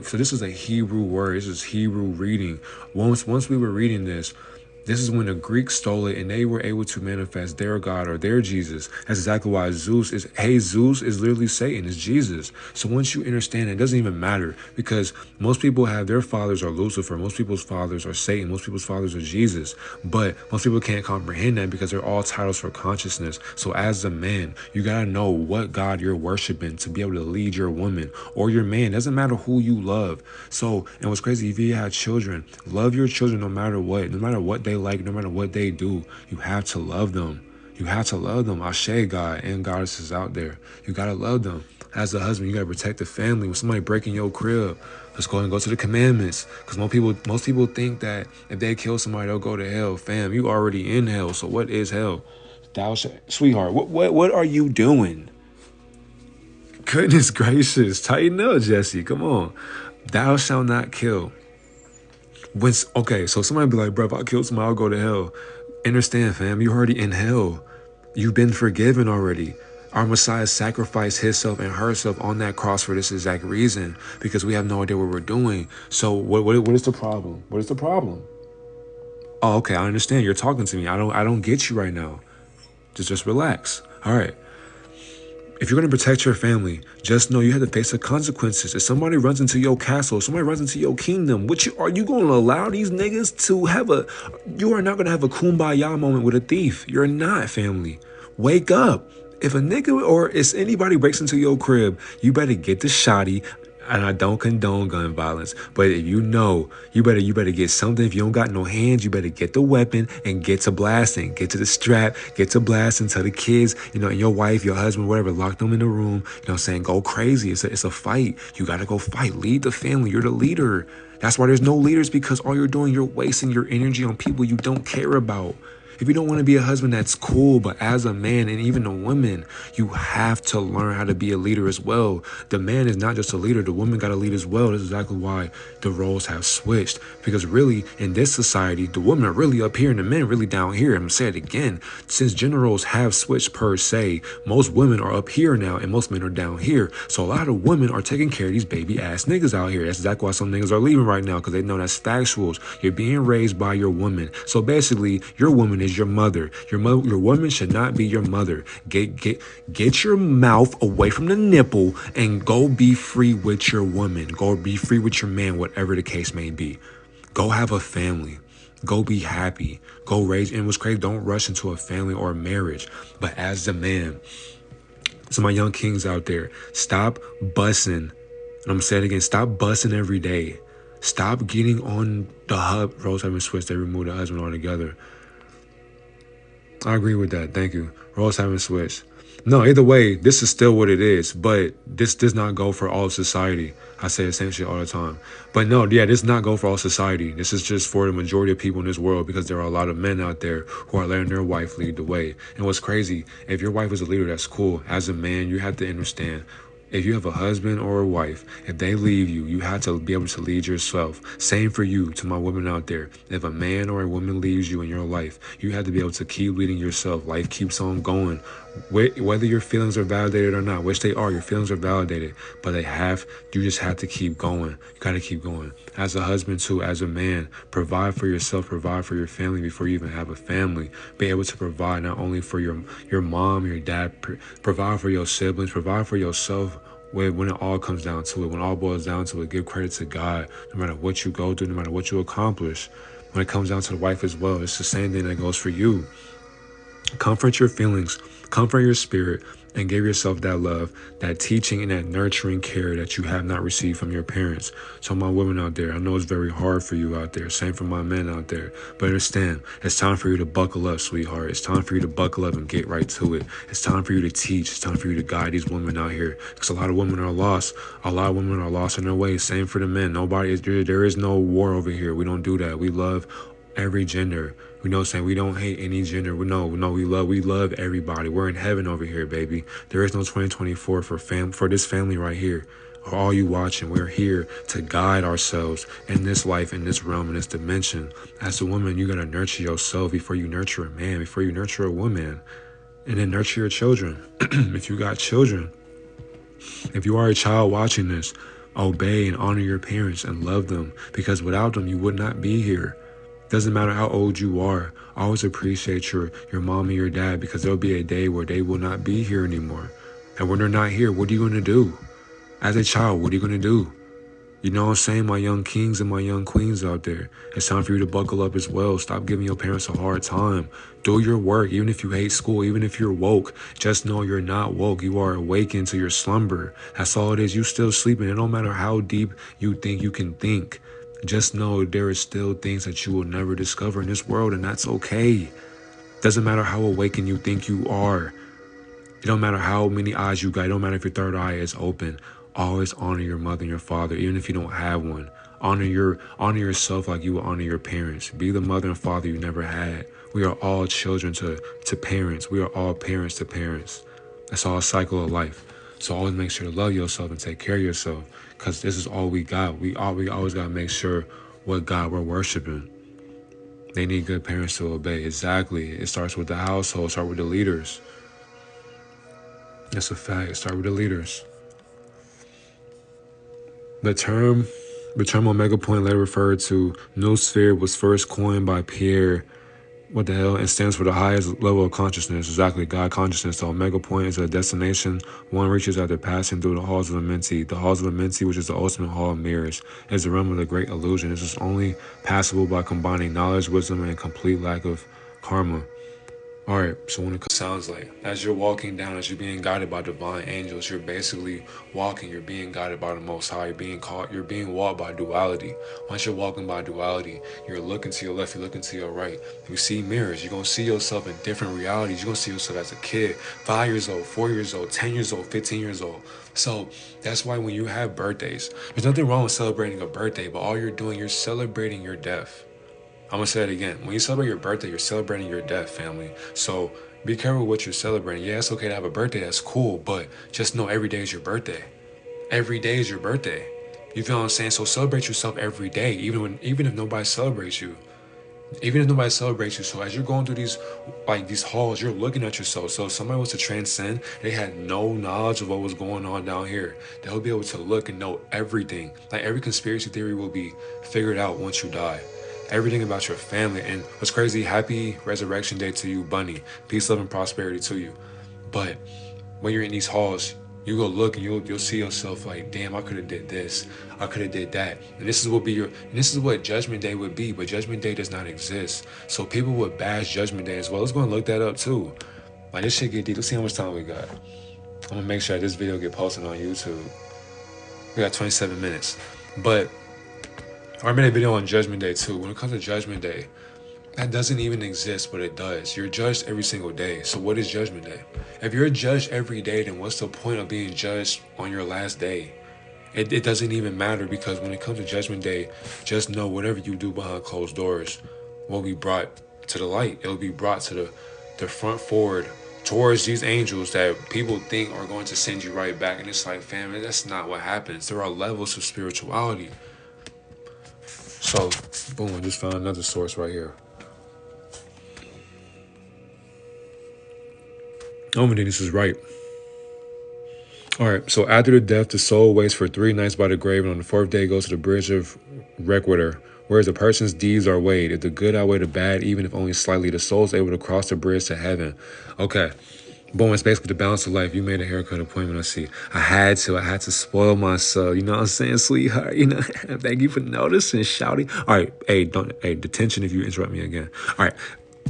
so this is a Hebrew word. This is Hebrew reading. Once we were reading this is when the Greeks stole it and they were able to manifest their God or their Jesus. That's exactly why Zeus is literally Satan, is Jesus. So once you understand, it doesn't even matter, because most people have their fathers are Lucifer, most people's fathers are Satan, most people's fathers are Jesus. But most people can't comprehend that, because they're all titles for consciousness. So as a man, you gotta know what God you're worshiping to be able to lead your woman or your man. It doesn't matter who you love. So, and what's crazy, if you have children, love your children no matter what they like, no matter what they do. You have to love them. You have to love them. Ashe, God and goddesses out there. You gotta love them. As a husband, you gotta protect the family. When somebody breaking your crib, let's go and go to the commandments. Because most people think that if they kill somebody, they'll go to hell. Fam, you already in hell. So what is hell? Sweetheart, what are you doing? Goodness gracious, tighten up, Jesse. Come on. Thou shalt not kill. So somebody be like, bro, if I kill somebody, I'll go to hell. Understand, fam, you're already in hell. You've been forgiven already. Our Messiah sacrificed himself and herself on that cross for this exact reason, because we have no idea what we're doing. So what is the problem? What is the problem? Oh, okay, I understand. You're talking to me. I don't get you right now. Just relax. All right. If you're going to protect your family, just know you have to face the consequences. If somebody runs into your castle, if somebody runs into your kingdom, are you going to allow these niggas to have you are not going to have a kumbaya moment with a thief. You're not, family. Wake up. If a nigga or if anybody breaks into your crib, you better get the shotty. And I don't condone gun violence, but if you know, you better get something. If you don't got no hands, you better get the weapon and get to blasting. Get to the strap, get to blasting. Tell the kids, and your wife, your husband, whatever, lock them in the room. Saying go crazy. It's a fight. You gotta go fight. Lead the family. You're the leader. That's why there's no leaders, because all you're doing, you're wasting your energy on people you don't care about. If you don't want to be a husband, that's cool. But as a man and even a woman, you have to learn how to be a leader as well. The man is not just a leader. The woman got to lead as well. That's exactly why the roles have switched. Because really, in this society, the women are really up here and the men are really down here. I'm going to say it again. Since gender roles have switched per se, most women are up here now and most men are down here. So a lot of women are taking care of these baby ass niggas out here. That's exactly why some niggas are leaving right now, because they know that's factuals. You're being raised by your woman. So basically, your woman is your mother. Your woman should not be your mother. Get your mouth away from the nipple and go be free with your woman. Go be free with your man, whatever the case may be. Go have a family. Go be happy. Go raise. And what's crazy, don't rush into a family or a marriage. But as a man, so my young kings out there, stop bussing. And I'm going to say it again, stop bussing every day. Stop getting on the hub. Roles haven't switched. They removed the husband altogether. I agree with that. Thank you. Roles haven't switched. No, either way, this is still what it is, but this does not go for all of society. I say the same shit all the time. But no, yeah, this does not go for all society. This is just for the majority of people in this world, because there are a lot of men out there who are letting their wife lead the way. And what's crazy, if your wife is a leader, that's cool. As a man, you have to understand, if you have a husband or a wife, if they leave you, you have to be able to lead yourself. Same for you, to my women out there. If a man or a woman leaves you in your life, you have to be able to keep leading yourself. Life keeps on going. Whether your feelings are validated or not, which they are, your feelings are validated, but you just have to keep going. You got to keep going. As a husband too, as a man, provide for yourself, provide for your family before you even have a family. Be able to provide not only for your mom, your dad, provide for your siblings, provide for yourself. When it all comes down to it, when it all boils down to it, give credit to God, no matter what you go through, no matter what you accomplish. When it comes down to the wife as well, it's the same thing that goes for you. Comfort your feelings, comfort your spirit, and give yourself that love, that teaching, and that nurturing care that you have not received from your parents. So my women out there, I know it's very hard for you out there. Same for my men out there. But understand, it's time for you to buckle up, sweetheart. It's time for you to buckle up and get right to it. It's time for you to teach. It's time for you to guide these women out here. Because a lot of women are lost. A lot of women are lost in their ways. Same for the men. There is no war over here. We don't do that. We love every gender. We know, saying we don't hate any gender. We love everybody. We're in heaven over here, baby. There is no 2024 for this family right here. Or all you watching, we're here to guide ourselves in this life, in this realm, in this dimension. As a woman, you gotta nurture yourself before you nurture a man, before you nurture a woman, and then nurture your children. If you got children, if you are a child watching this, obey and honor your parents and love them, because without them, you would not be here. Doesn't matter how old you are. Always appreciate your mom and your dad, because there'll be a day where they will not be here anymore. And when they're not here, what are you going to do? As a child, what are you going to do? You know what I'm saying? My young kings and my young queens out there. It's time for you to buckle up as well. Stop giving your parents a hard time. Do your work. Even if you hate school, even if you're woke, just know you're not woke. You are awakened to your slumber. That's all it is. You still sleeping. It don't matter how deep you think you can think. Just know there is still things that you will never discover in this world, and that's okay. Doesn't matter how awakened you think you are. It don't matter how many eyes you got. It don't matter if your third eye is open. Always honor your mother and your father, even if you don't have one. Honor yourself like you will honor your parents. Be the mother and father you never had. We are all children to parents. We are all parents to parents. That's all a cycle of life. So always make sure to love yourself and take care of yourself, because this is all we got. We always got to make sure what God we're worshiping. They need good parents to obey. Exactly. It starts with the household. Start with the leaders. That's a fact. Start with the leaders. The term, omega point later referred to noosphere was first coined by Pierre. What the hell? It stands for the highest level of consciousness. Exactly, God consciousness. The omega point is a destination one reaches after passing through the halls of Amenti. The halls of Amenti, which is the ultimate hall of mirrors, is the realm of the great illusion. This is only passable by combining knowledge, wisdom, and complete lack of karma. All right, so when it sounds like, as you're walking down, as you're being guided by divine angels, you're basically walking, you're being guided by the Most High, you're being walked by duality. Once you're walking by duality, you're looking to your left, you're looking to your right. You see mirrors, you're going to see yourself in different realities. You're going to see yourself as a kid, 5 years old, 4 years old, 10 years old, 15 years old. So that's why when you have birthdays, there's nothing wrong with celebrating a birthday, but all you're doing, you're celebrating your death. I'm going to say it again. When you celebrate your birthday, you're celebrating your death, family. So be careful what you're celebrating. Yeah, it's okay to have a birthday. That's cool. But just know every day is your birthday. Every day is your birthday. You feel what I'm saying? So celebrate yourself every day, even if nobody celebrates you. Even if nobody celebrates you. So as you're going through these halls, you're looking at yourself. So if somebody was to transcend, they had no knowledge of what was going on down here. They'll be able to look and know everything. Like every conspiracy theory will be figured out once you die. Everything about your family. And what's crazy, happy resurrection day to you, Bunny. Peace, love, and prosperity to you. But when you're in these halls, you go look and you'll see yourself like, damn, I could have did this, I could have did that, and this is what Judgment Day would be. But Judgment Day does not exist. So people would bash Judgment Day as well. Let's go and look that up too. Like this shit get deep. Let's see how much time we got. I'm gonna make sure this video get posted on YouTube. We got 27 minutes, but I made a video on Judgment Day too. When it comes to Judgment Day, that doesn't even exist, but it does. You're judged every single day. So what is Judgment Day? If you're judged every day, then what's the point of being judged on your last day? It doesn't even matter, because when it comes to Judgment Day, just know whatever you do behind closed doors will be brought to the light. It'll be brought to the front forward towards these angels that people think are going to send you right back. And it's like, family, that's not what happens. There are levels of spirituality. So, boom, I just found another source right here. I don't think this is right. All right, so after the death, the soul waits for 3 nights by the grave, and on the 4th day goes to the bridge of Requitor, whereas the person's deeds are weighed. If the good outweigh the bad, even if only slightly, the soul is able to cross the bridge to heaven. Okay. Boom, it's basically the balance of life. You made a haircut appointment, I see. I had to spoil myself. You know what I'm saying, sweetheart? You know, thank you for noticing, shouty. All right, hey, detention if you interrupt me again. All right.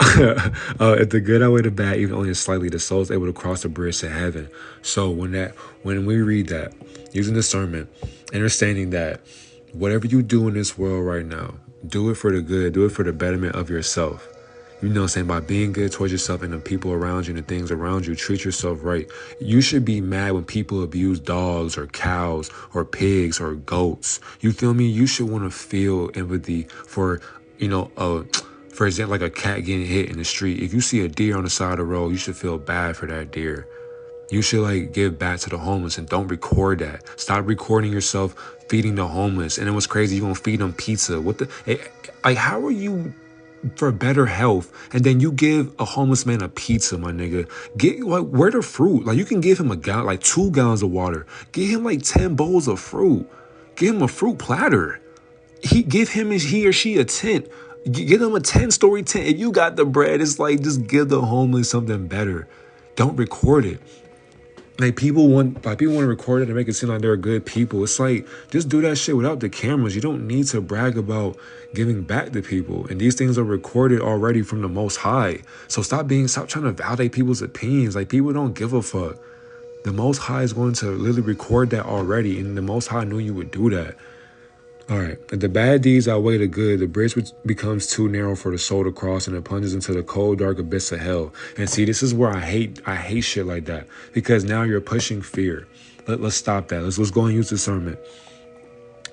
If the good outweigh the bad, even only slightly, the soul is able to cross the bridge to heaven. So when we read that, using discernment, understanding that whatever you do in this world right now, do it for the good, do it for the betterment of yourself. You know what I'm saying? By being good towards yourself and the people around you and the things around you, treat yourself right. You should be mad when people abuse dogs or cows or pigs or goats. You feel me? You should want to feel empathy for, for example, like a cat getting hit in the street. If you see a deer on the side of the road, you should feel bad for that deer. You should give back to the homeless, and don't record that. Stop recording yourself feeding the homeless. And then what's crazy, you're going to feed them pizza. How are you for better health, and then you give a homeless man a pizza, my nigga? Where the fruit? You can give him a gallon, 2 gallons of water. Give him 10 bowls of fruit. Give him a fruit platter. Give him he or she a tent. Give them a 10-story tent. If you got the bread, it's just give the homeless something better. Don't record it. People want to record it and make it seem like they're good people. It's just do that shit without the cameras. You don't need to brag about giving back to people. And these things are recorded already from the Most High. So stop trying to validate people's opinions. People don't give a fuck. The Most High is going to literally record that already, and the Most High knew you would do that. All right. If the bad deeds outweigh the good, the bridge becomes too narrow for the soul to cross, and it plunges into the cold, dark abyss of hell. And see, this is where I hate shit like that, because now you're pushing fear. Let's stop that. Let's go and use discernment.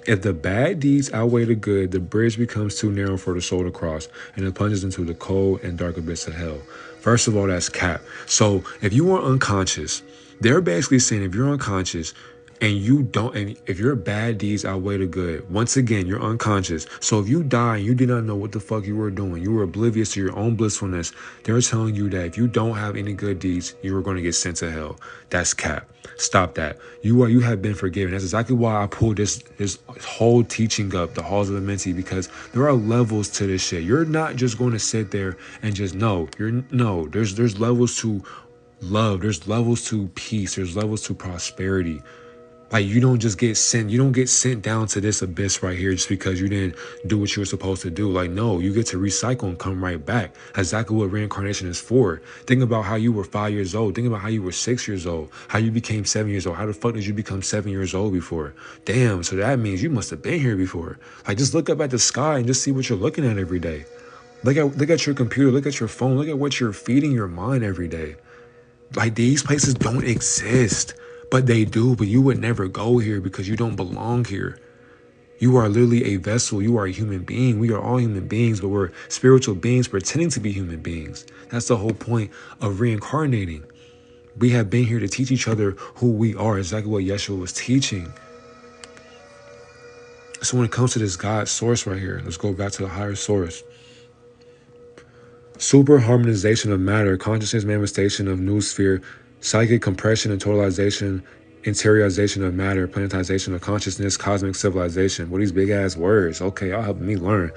If the bad deeds outweigh the good, the bridge becomes too narrow for the soul to cross, and it plunges into the cold and dark abyss of hell. First of all, that's cap. So if you are unconscious, they're basically saying if you're unconscious, and you don't, and if your bad deeds outweigh the good, once again, you're unconscious. So if you die and you did not know what the fuck you were doing, you were oblivious to your own blissfulness, they're telling you that if you don't have any good deeds, you are going to get sent to hell. That's cap. Stop that. You have been forgiven. That's exactly why I pulled this whole teaching up, the halls of Amenti, because there are levels to this shit. You're not just going to sit there and just know. There's levels to love, there's levels to peace, there's levels to prosperity. Like, you don't get sent down to this abyss right here just because you didn't do what you were supposed to do. Like, no, you get to recycle and come right back. Exactly what reincarnation is for. Think about how you were 5 years old. Think about how you were 6 years old. How you became 7 years old. How the fuck did you become 7 years old before? Damn, so that means you must have been here before. Like, just look up at the sky and just see what you're looking at every day. Look at your computer, look at your phone, look at what you're feeding your mind every day. Like, these places don't exist. But they do, but you would never go here because you don't belong here. You are literally a vessel. You are a human being. We are all human beings, but we're spiritual beings pretending to be human beings. That's the whole point of reincarnating. We have been here to teach each other who we are, exactly what Yeshua was teaching. So when it comes to this God source right here, let's go back to the higher source. Super harmonization of matter, consciousness manifestation of new sphere, psychic compression and totalization, interiorization of matter, planetization of consciousness, cosmic civilization. What are these big ass words? Okay, y'all helping me learn.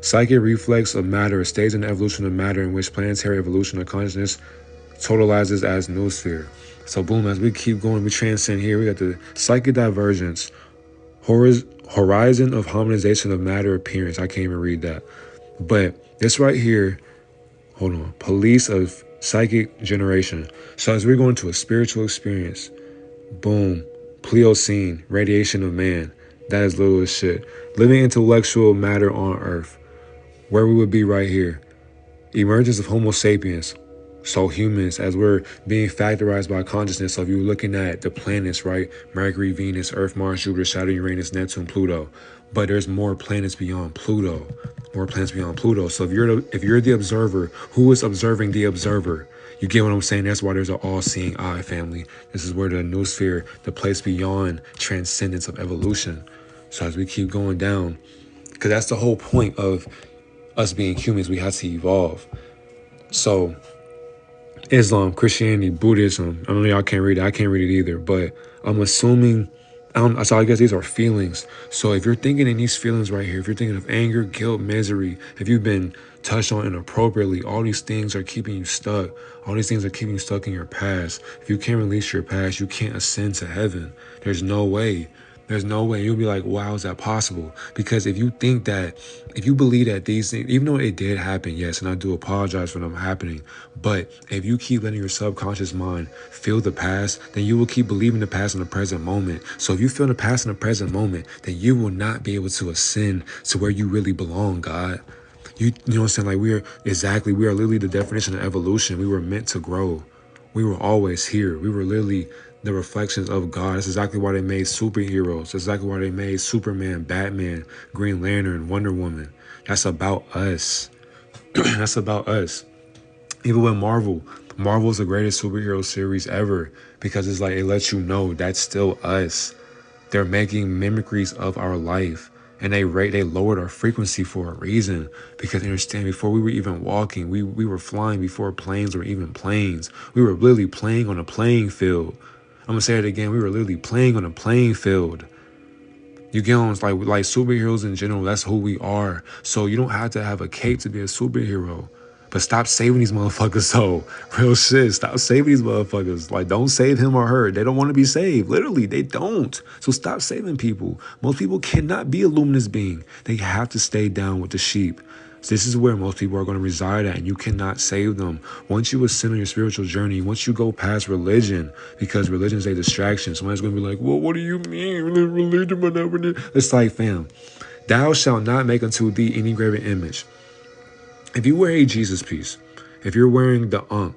Psychic reflex of matter, a stage in the evolution of matter in which planetary evolution of consciousness totalizes as new sphere. So boom, as we keep going, we transcend here. We got the psychic divergence, horizon of harmonization of matter appearance. I can't even read that. But this right here, hold on, police of psychic generation. So as we're going to a spiritual experience, boom, Pliocene, radiation of man. That is little as shit. Living intellectual matter on earth. Where we would be right here. Emergence of Homo sapiens. So humans, as we're being factorized by consciousness. So if you're looking at the planets, right? Mercury, Venus, Earth, Mars, Jupiter, Saturn, Uranus, Neptune, Pluto. But there's more planets beyond Pluto. More planets beyond Pluto. So if you're the observer, who is observing the observer? You get what I'm saying? That's why there's an all-seeing eye, family. This is where the new sphere, the place beyond transcendence of evolution. So as we keep going down, because that's the whole point of us being humans, we have to evolve. So Islam, Christianity, Buddhism, I know y'all can't read it. I can't read it either, but I'm assuming, so I guess these are feelings. So if you're thinking in these feelings right here, if you're thinking of anger, guilt, misery, if you've been touched on inappropriately, all these things are keeping you stuck. All these things are keeping you stuck in your past. If you can't release your past, you can't ascend to heaven. There's no way. There's no way. You'll be like, wow, how is that possible? Because if you think that, if you believe that these things, even though it did happen, yes, and I do apologize for them happening, but if you keep letting your subconscious mind feel the past, then you will keep believing the past in the present moment. So if you feel the past in the present moment, then you will not be able to ascend to where you really belong, God. You know what I'm saying? Like, we are literally the definition of evolution. We were meant to grow. We were always here. We were literally the reflections of God. That's exactly why they made superheroes. That's exactly why they made Superman, Batman, Green Lantern, Wonder Woman. That's about us. That's about us. Even with Marvel's the greatest superhero series ever, because it's like, it lets you know that's still us. They're making mimicries of our life. And they lowered our frequency for a reason. Because understand, before we were even walking, we were flying before planes were even planes. We were literally playing on a playing field. I'm gonna say it again. We were literally playing on a playing field. You get on, like superheroes in general, that's who we are. So you don't have to have a cape to be a superhero. But stop saving these motherfuckers, though. Real shit. Stop saving these motherfuckers. Like, don't save him or her. They don't want to be saved. Literally, they don't. So stop saving people. Most people cannot be a luminous being. They have to stay down with the sheep. So this is where most people are going to reside at, and you cannot save them. Once you ascend on your spiritual journey, once you go past religion, because religion is a distraction, somebody's going to be like, well, what do you mean? Religion, whatever. It's like, fam, thou shalt not make unto thee any graven image. If you wear a Jesus piece, if you're wearing the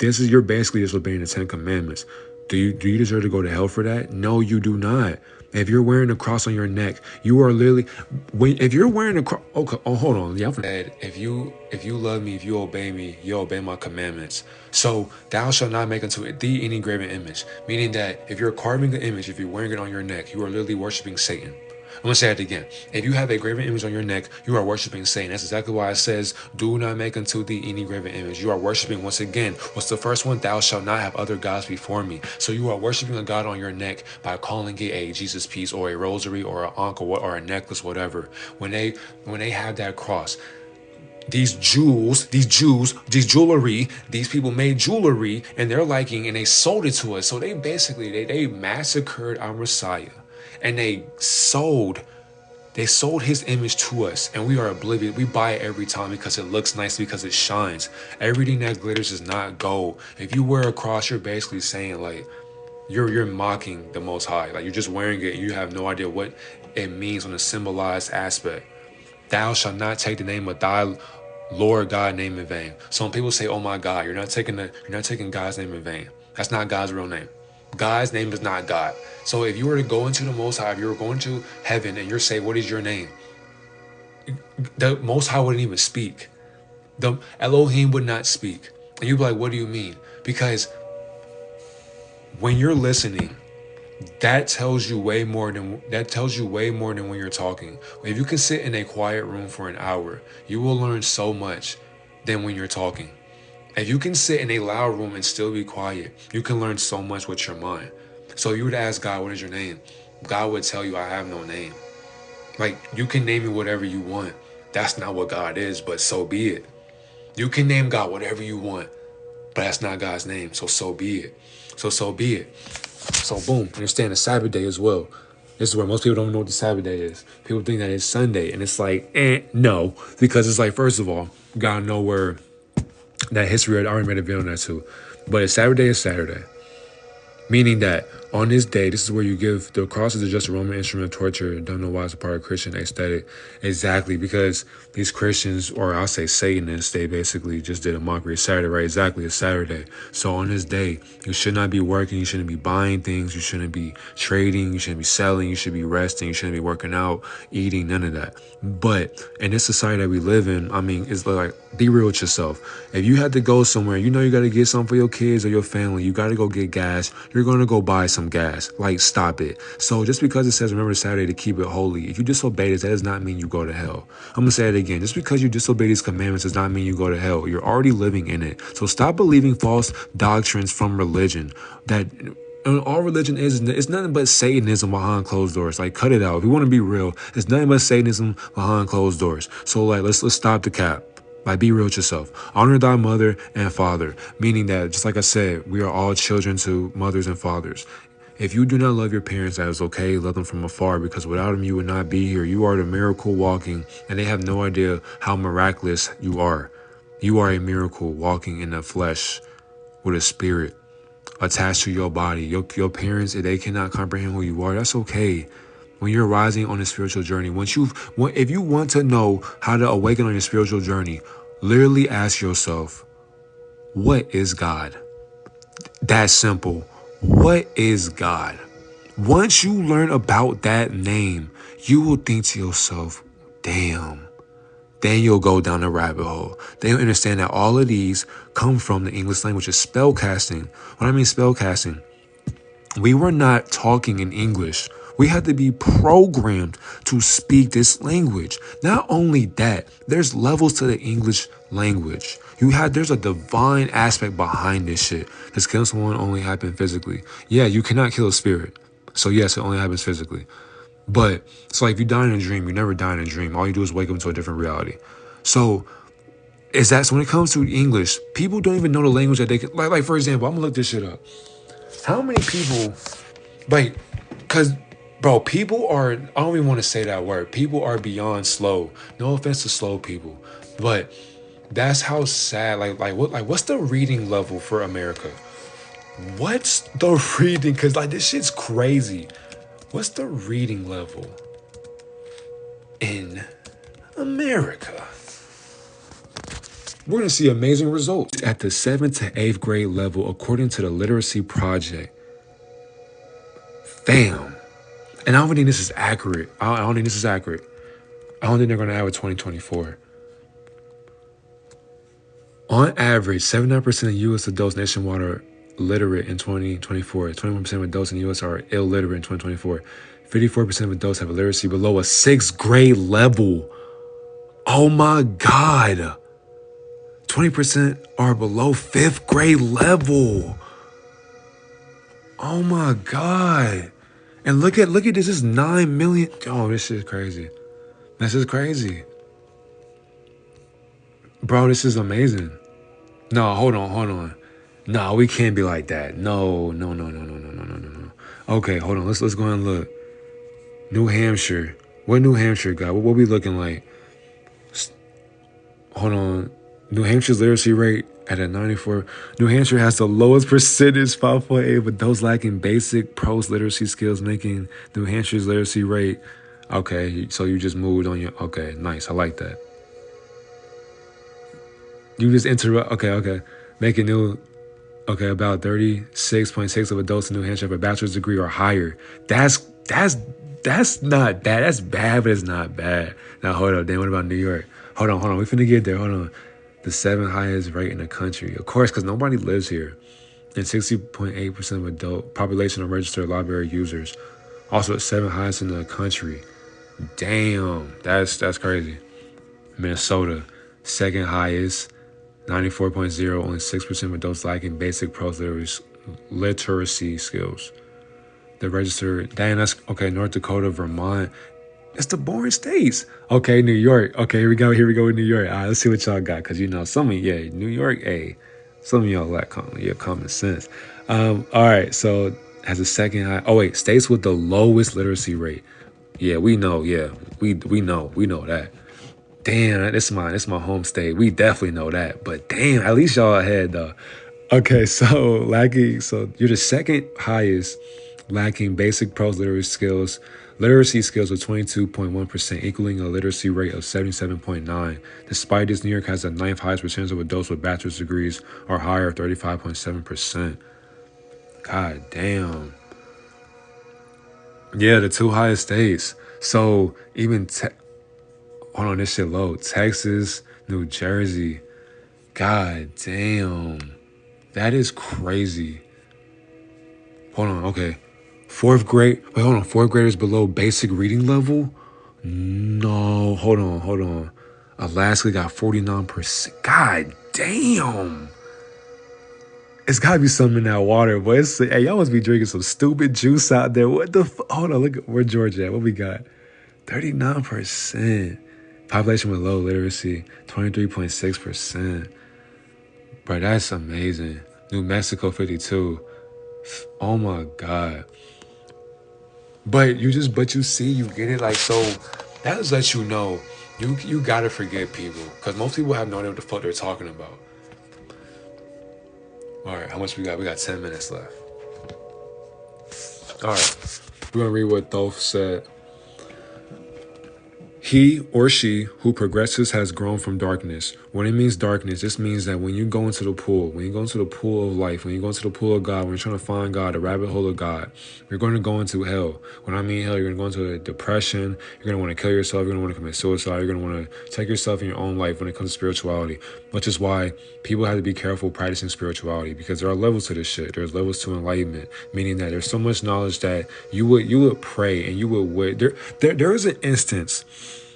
you're basically just obeying the 10 Commandments. Do you deserve to go to hell for that? No, you do not. If you're wearing a cross on your neck, you are literally, if you're wearing a cross, okay, oh, hold on. Yeah, if you love me, if you obey me, you obey my commandments. So thou shalt not make unto thee any graven image. Meaning that if you're carving the image, if you're wearing it on your neck, you are literally worshiping Satan. I'm going to say it again. If you have a graven image on your neck, you are worshiping Satan. That's exactly why it says, do not make unto thee any graven image. You are worshiping, once again, what's the first one? Thou shalt not have other gods before me. So you are worshiping a God on your neck by calling it a Jesus piece or a rosary or an ankh or a necklace, whatever. When they have that cross, these jewelry, these people made jewelry and their liking, and they sold it to us. So they basically, they massacred our Messiah, and they sold his image to us, and we are oblivious. We buy it every time because it looks nice, because it shines. Everything that glitters is not gold. If you wear a cross, you're basically saying, like, you're mocking the Most High. Like, you're just wearing it and you have no idea what it means on a symbolized aspect. Thou shalt not take the name of thy Lord God name in vain. So when people say, oh my God, you're not taking God's name in vain. That's not God's real name. God's name is not God. So if you were to go into the Most High, if you were going to heaven and you're saying, what is your name? The Most High wouldn't even speak. The Elohim would not speak. And you'd be like, what do you mean? Because when you're listening, that tells you way more than when you're talking. If you can sit in a quiet room for an hour, you will learn so much than when you're talking. If you can sit in a loud room and still be quiet, you can learn so much with your mind. So you would ask God, what is your name? God would tell you, I have no name. Like, you can name me whatever you want. That's not what God is, but so be it. You can name God whatever you want, but that's not God's name, so be it. So be it. So boom, understand the Sabbath day as well. This is where most people don't know what the Sabbath day is. People think that it's Sunday, and it's like, no. Because it's like, first of all, you gotta know where that history, I already made a video on that too. But a Saturday is Saturday. Meaning that on this day, this is where you give, the cross is just a Roman instrument of torture. Don't know why it's a part of Christian aesthetic. Exactly, because these Christians, or I'll say Satanists, they basically just did a mockery of Saturday, right? Exactly, it's Saturday. So on this day, you should not be working, you shouldn't be buying things, you shouldn't be trading, you shouldn't be selling, you should be resting, you shouldn't be working out, eating, none of that. But in this society that we live in, I mean, it's like, be real with yourself. If you had to go somewhere, you know you got to get something for your kids or your family, you got to go get gas, you're going to go buy some gas. Like, stop it. So just because it says remember Saturday to keep it holy, if you disobey this, that does not mean you go to hell. I'm going to say it again. Just because you disobey these commandments does not mean you go to hell. You're already living in it. So stop believing false doctrines from religion. That all religion is, it's nothing but Satanism behind closed doors. Like, cut it out. If you want to be real, it's nothing but Satanism behind closed doors. So like, let's stop the cap. Like, be real with yourself. Honor thy mother and father. Meaning that, just like I said, we are all children to mothers and fathers. If you do not love your parents, that is okay. Love them from afar, because without them, you would not be here. You are the miracle walking, and they have no idea how miraculous you are. You are a miracle walking in the flesh with a spirit attached to your body. Your parents, if they cannot comprehend who you are, that's okay. When you're rising on a spiritual journey, if you want to know how to awaken on your spiritual journey, literally ask yourself, what is God? That simple. What is God? Once you learn about that name, you will think to yourself, damn. Then you'll go down the rabbit hole. Then you'll understand that all of these come from the English language. It's spell casting. What I mean spell casting, we were not talking in English. We had to be programmed to speak this language. Not only that, there's levels to the English language. There's a divine aspect behind this shit. Does killing someone only happen physically? Yeah, you cannot kill a spirit. So yes, it only happens physically. But it's like if you die in a dream, you never die in a dream. All you do is wake up into a different reality. So when it comes to English, people don't even know the language that they can, like for example, I'm gonna look this shit up. How many people, bro, people are, I don't even want to say that word. People are beyond slow. No offense to slow people, but that's how sad, what's the reading level for America? What's the reading? Because this shit's crazy. What's the reading level in America? We're going to see amazing results at the 7th to 8th grade level, according to the Literacy Project. Fam, And I don't think this is accurate. I don't think this is accurate. I don't think they're going to have a 2024. On average, 79% of U.S. adults nationwide are literate in 2024. 21% of adults in the U.S. are illiterate in 2024. 54% of adults have a literacy below a 6th grade level. Oh my God. 20% are below 5th grade level. Oh my God. And look at this. This is 9 million. Oh, this is crazy. This is crazy. Bro, this is amazing. No, hold on. No, we can't be like that. No. Okay, hold on. Let's go and look. New Hampshire. What New Hampshire got? What we looking like? Hold on. New Hampshire's literacy rate at a 94. New Hampshire has the lowest percentage, 5.8, but those lacking basic prose literacy skills, making New Hampshire's literacy rate. Okay, so you just moved on your. Okay, nice. I like that. You just interrupt. Okay. Make a new. Okay, about 36.6 of adults in New Hampshire have a bachelor's degree or higher. That's not bad. That's bad, but it's not bad. Now hold up. Then what about New York? Hold on. We finna get there. Hold on. The 7th highest rate in the country, of course, because nobody lives here. And 60.8% of adult population are registered library users. Also, the 7th highest in the country. Damn, that's crazy. Minnesota, 2nd highest. 94.0, only 6% of adults lacking basic prose literacy skills. The registered, dang, that's, okay, North Dakota, Vermont. It's the boring states. Okay, New York. Okay, here we go with New York. All right, let's see what y'all got. Because, some of New York, some of y'all lack common sense. All right, so has a 2nd high. Oh, wait, states with the lowest literacy rate. Yeah, we know. Yeah, we know that. Damn, this is my home state. We definitely know that. But damn, at least y'all ahead though. Okay, so you're the 2nd highest lacking basic prose literacy skills with 22.1%, equaling a literacy rate of 77.9. Despite this, New York has the 9th highest percentage of adults with bachelor's degrees or higher, 35.7%. God damn. Yeah, the 2 highest states. So even hold on, this shit low. Texas, New Jersey. God damn. That is crazy. Hold on, okay. 4th grade. Wait, hold on. 4th graders below basic reading level? No, hold on. Alaska got 49%. God damn. It's gotta be something in that water, boy. Hey, y'all must be drinking some stupid juice out there. What the hold on, look at where Georgia at. What we got? 39%. Population with low literacy, 23.6%. Bro, that's amazing. New Mexico, 52. Oh my God. But you see, you get it. Like, so that just lets you know, you gotta forgive people. Because most people have no idea what the fuck they're talking about. All right, how much we got? We got 10 minutes left. All right, we're gonna read what Thoth said. He or she who progresses has grown from darkness. When it means darkness, this means that when you go into the pool, when you go into the pool of life, when you go into the pool of God, when you're trying to find God, the rabbit hole of God, you're going to go into hell. When I mean hell, you're going to go into a depression. You're going to want to kill yourself. You're going to want to commit suicide. You're going to want to take yourself in your own life when it comes to spirituality, which is why people have to be careful practicing spirituality, because there are levels to this shit. There's levels to enlightenment, meaning that there's so much knowledge that you would pray and you would wait. There is an instance.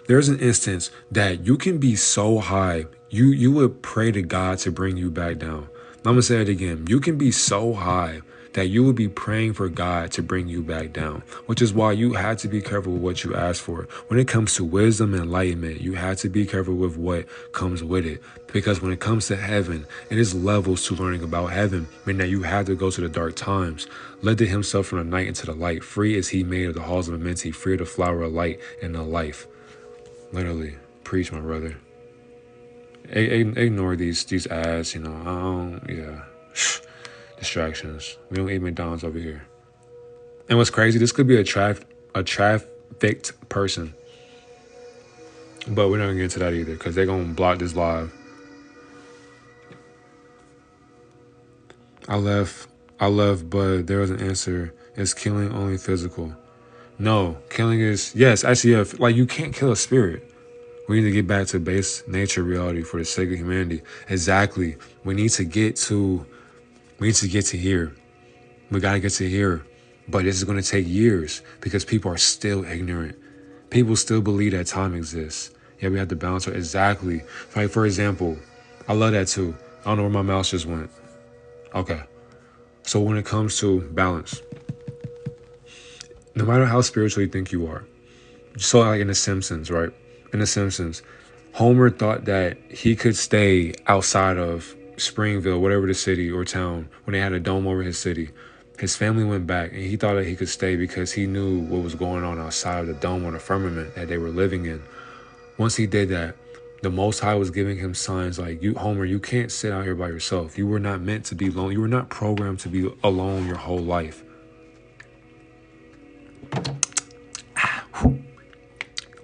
There's an instance that you can be so high, you would pray to God to bring you back down. I'm going to say it again. You can be so high that you would be praying for God to bring you back down, which is why you have to be careful with what you ask for. When it comes to wisdom and enlightenment, you have to be careful with what comes with it. Because when it comes to heaven, it is levels to learning about heaven, meaning that you have to go to the dark times. Led to himself from the night into the light. Free is he made of the halls of Amenti, free of the flower of light and the life. Literally, preach, my brother. Ignore these ads, distractions. We don't eat McDonald's over here. And what's crazy, this could be a trafficked person. But we're not gonna get into that either, because they're gonna block this live. I left, but there was an answer. Is killing only physical? No, killing is, yes, actually, yeah, like you can't kill a spirit. We need to get back to base nature reality for the sake of humanity. Exactly. We need to get to here. We gotta get to here. But this is gonna take years because people are still ignorant. People still believe that time exists. Yeah, we have to balance it. Exactly. Like, for example, I love that too. I don't know where my mouse just went. Okay. So when it comes to balance, no matter how spiritual you think you are, so like in The Simpsons, right? In The Simpsons, Homer thought that he could stay outside of Springville, whatever the city or town, when they had a dome over his city. His family went back and he thought that he could stay because he knew what was going on outside of the dome or the firmament that they were living in. Once he did that, the Most High was giving him signs like, "You, Homer, you can't sit out here by yourself. You were not meant to be alone. You were not programmed to be alone your whole life."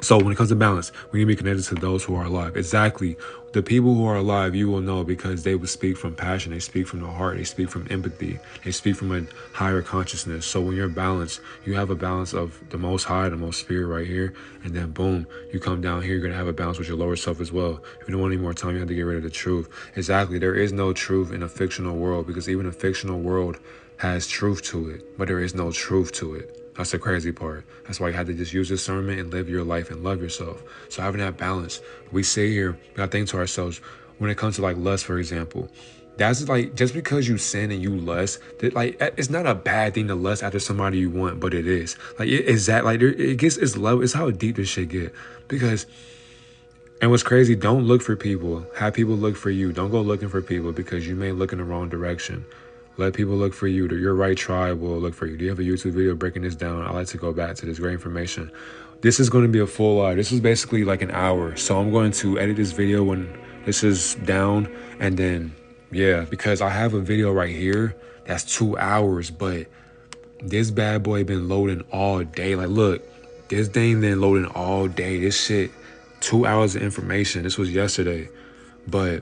So when it comes to balance, we need to be connected to those who are alive. Exactly. The people who are alive, you will know because they will speak from passion. They speak from the heart. They speak from empathy. They speak from a higher consciousness. So when you're balanced, you have a balance of the Most High, the Most Spirit right here. And then boom, you come down here, you're going to have a balance with your lower self as well. If you don't want any more time, you have to get rid of the truth. Exactly. There is no truth in a fictional world because even a fictional world has truth to it, but there is no truth to it. That's the crazy part. That's why you have to just use discernment and live your life and love yourself. So having that balance, we sit here, we gotta think to ourselves, when it comes to like lust, for example, that's like, just because you sin and you lust, that like, it's not a bad thing to lust after somebody you want, but it is. Like, is that like, it gets, it's level, it's how deep this shit get. Because, and what's crazy, don't look for people. Have people look for you. Don't go looking for people because you may look in the wrong direction. Let people look for you. Your right tribe will look for you. Do you have a YouTube video breaking this down? I like to go back to this great information. This is going to be a full live. This is basically like an hour. So I'm going to edit this video when this is down. And then, yeah, because I have a video right here that's 2 hours. But this bad boy been loading all day. Like, look, this thing been loading all day. This shit, 2 hours of information. This was yesterday. But,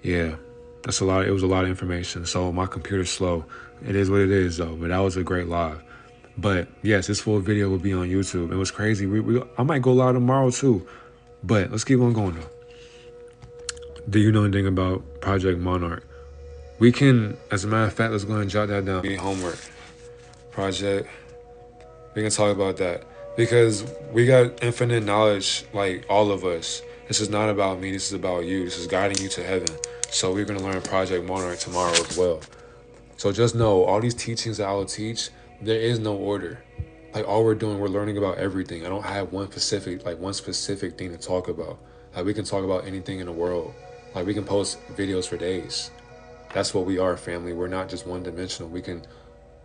yeah. That's a lot. It was a lot of information. So my computer's slow. It is what it is, though. But that was a great live. But yes, this full video will be on YouTube. It was crazy. I might go live tomorrow too. But let's keep on going though. Do you know anything about Project Monarch? We can, as a matter of fact, let's go and jot that down. Homework. Project. We can talk about that because we got infinite knowledge, like all of us. This is not about me. This is about you. This is guiding you to heaven. So we're going to learn Project Monarch tomorrow as well. So just know, all these teachings that I will teach, there is no order. Like, all we're doing, we're learning about everything. I don't have one specific thing to talk about. Like, we can talk about anything in the world. Like, we can post videos for days. That's what we are, family. We're not just one-dimensional. We can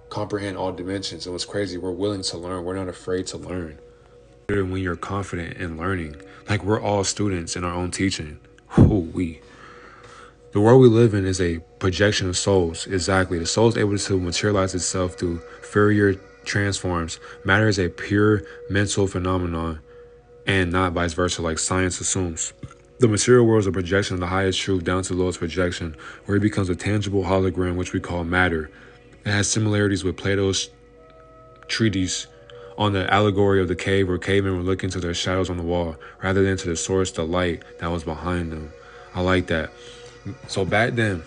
comprehend all dimensions. And what's crazy, we're willing to learn. We're not afraid to learn. When you're confident in learning, like, we're all students in our own teaching. The world we live in is a projection of souls. Exactly. The soul is able to materialize itself through Fourier transforms. Matter is a pure mental phenomenon and not vice versa, like science assumes. The material world is a projection of the highest truth down to the lowest projection, where it becomes a tangible hologram, which we call matter. It has similarities with Plato's treatise on the allegory of the cave, where cavemen were looking to their shadows on the wall rather than to the source, the light that was behind them. I like that. So back then,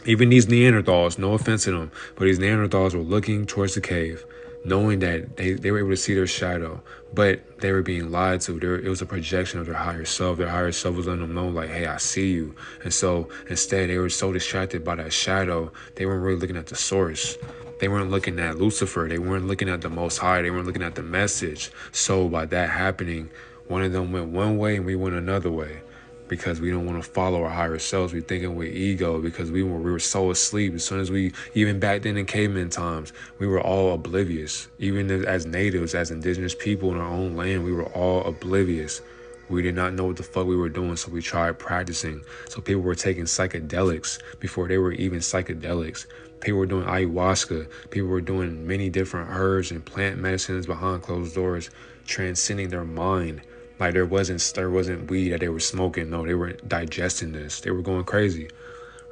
even these Neanderthals, no offense to them, but these Neanderthals were looking towards the cave, knowing that they were able to see their shadow, but they were being lied to. It was a projection of their higher self. Their higher self was letting them know, like, hey, I see you. And so instead, they were so distracted by that shadow, they weren't really looking at the source. They weren't looking at Lucifer. They weren't looking at the Most High. They weren't looking at the message. So by that happening, one of them went one way and we went another way. Because we don't want to follow our higher selves. We thinking with ego because we were so asleep. As soon as even back then in caveman times, we were all oblivious. Even as natives, as indigenous people in our own land, we were all oblivious. We did not know what the fuck we were doing, so we tried practicing. So people were taking psychedelics before they were even psychedelics. People were doing ayahuasca. People were doing many different herbs and plant medicines behind closed doors, transcending their mind. Like, there wasn't weed that they were smoking. No, they were digesting this. They were going crazy.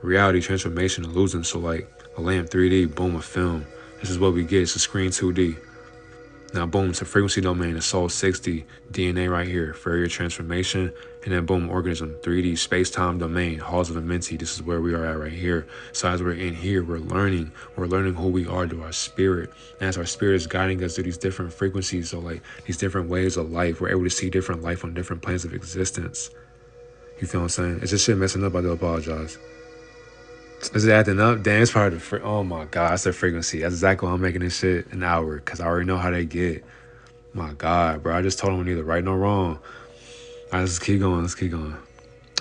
Reality, transformation, illusion. So like a lamp 3D, boom, a film. This is what we get. It's a screen 2D. Now, boom, it's a frequency domain, the soul 60, DNA right here, Fourier transformation, and then boom, organism, 3D, space-time domain, halls of Amenti. This is where we are at right here. So as we're in here, we're learning who we are through our spirit. And as our spirit is guiding us through these different frequencies, so like these different ways of life, we're able to see different life on different planes of existence. You feel what I'm saying? It's just shit messing up, I do apologize. Is it acting up? Damn, it's part of the oh my god, that's the frequency. That's exactly why I'm making this shit an hour, because I already know how they get. My god, bro, I just told them neither right nor wrong. All right, let's keep going,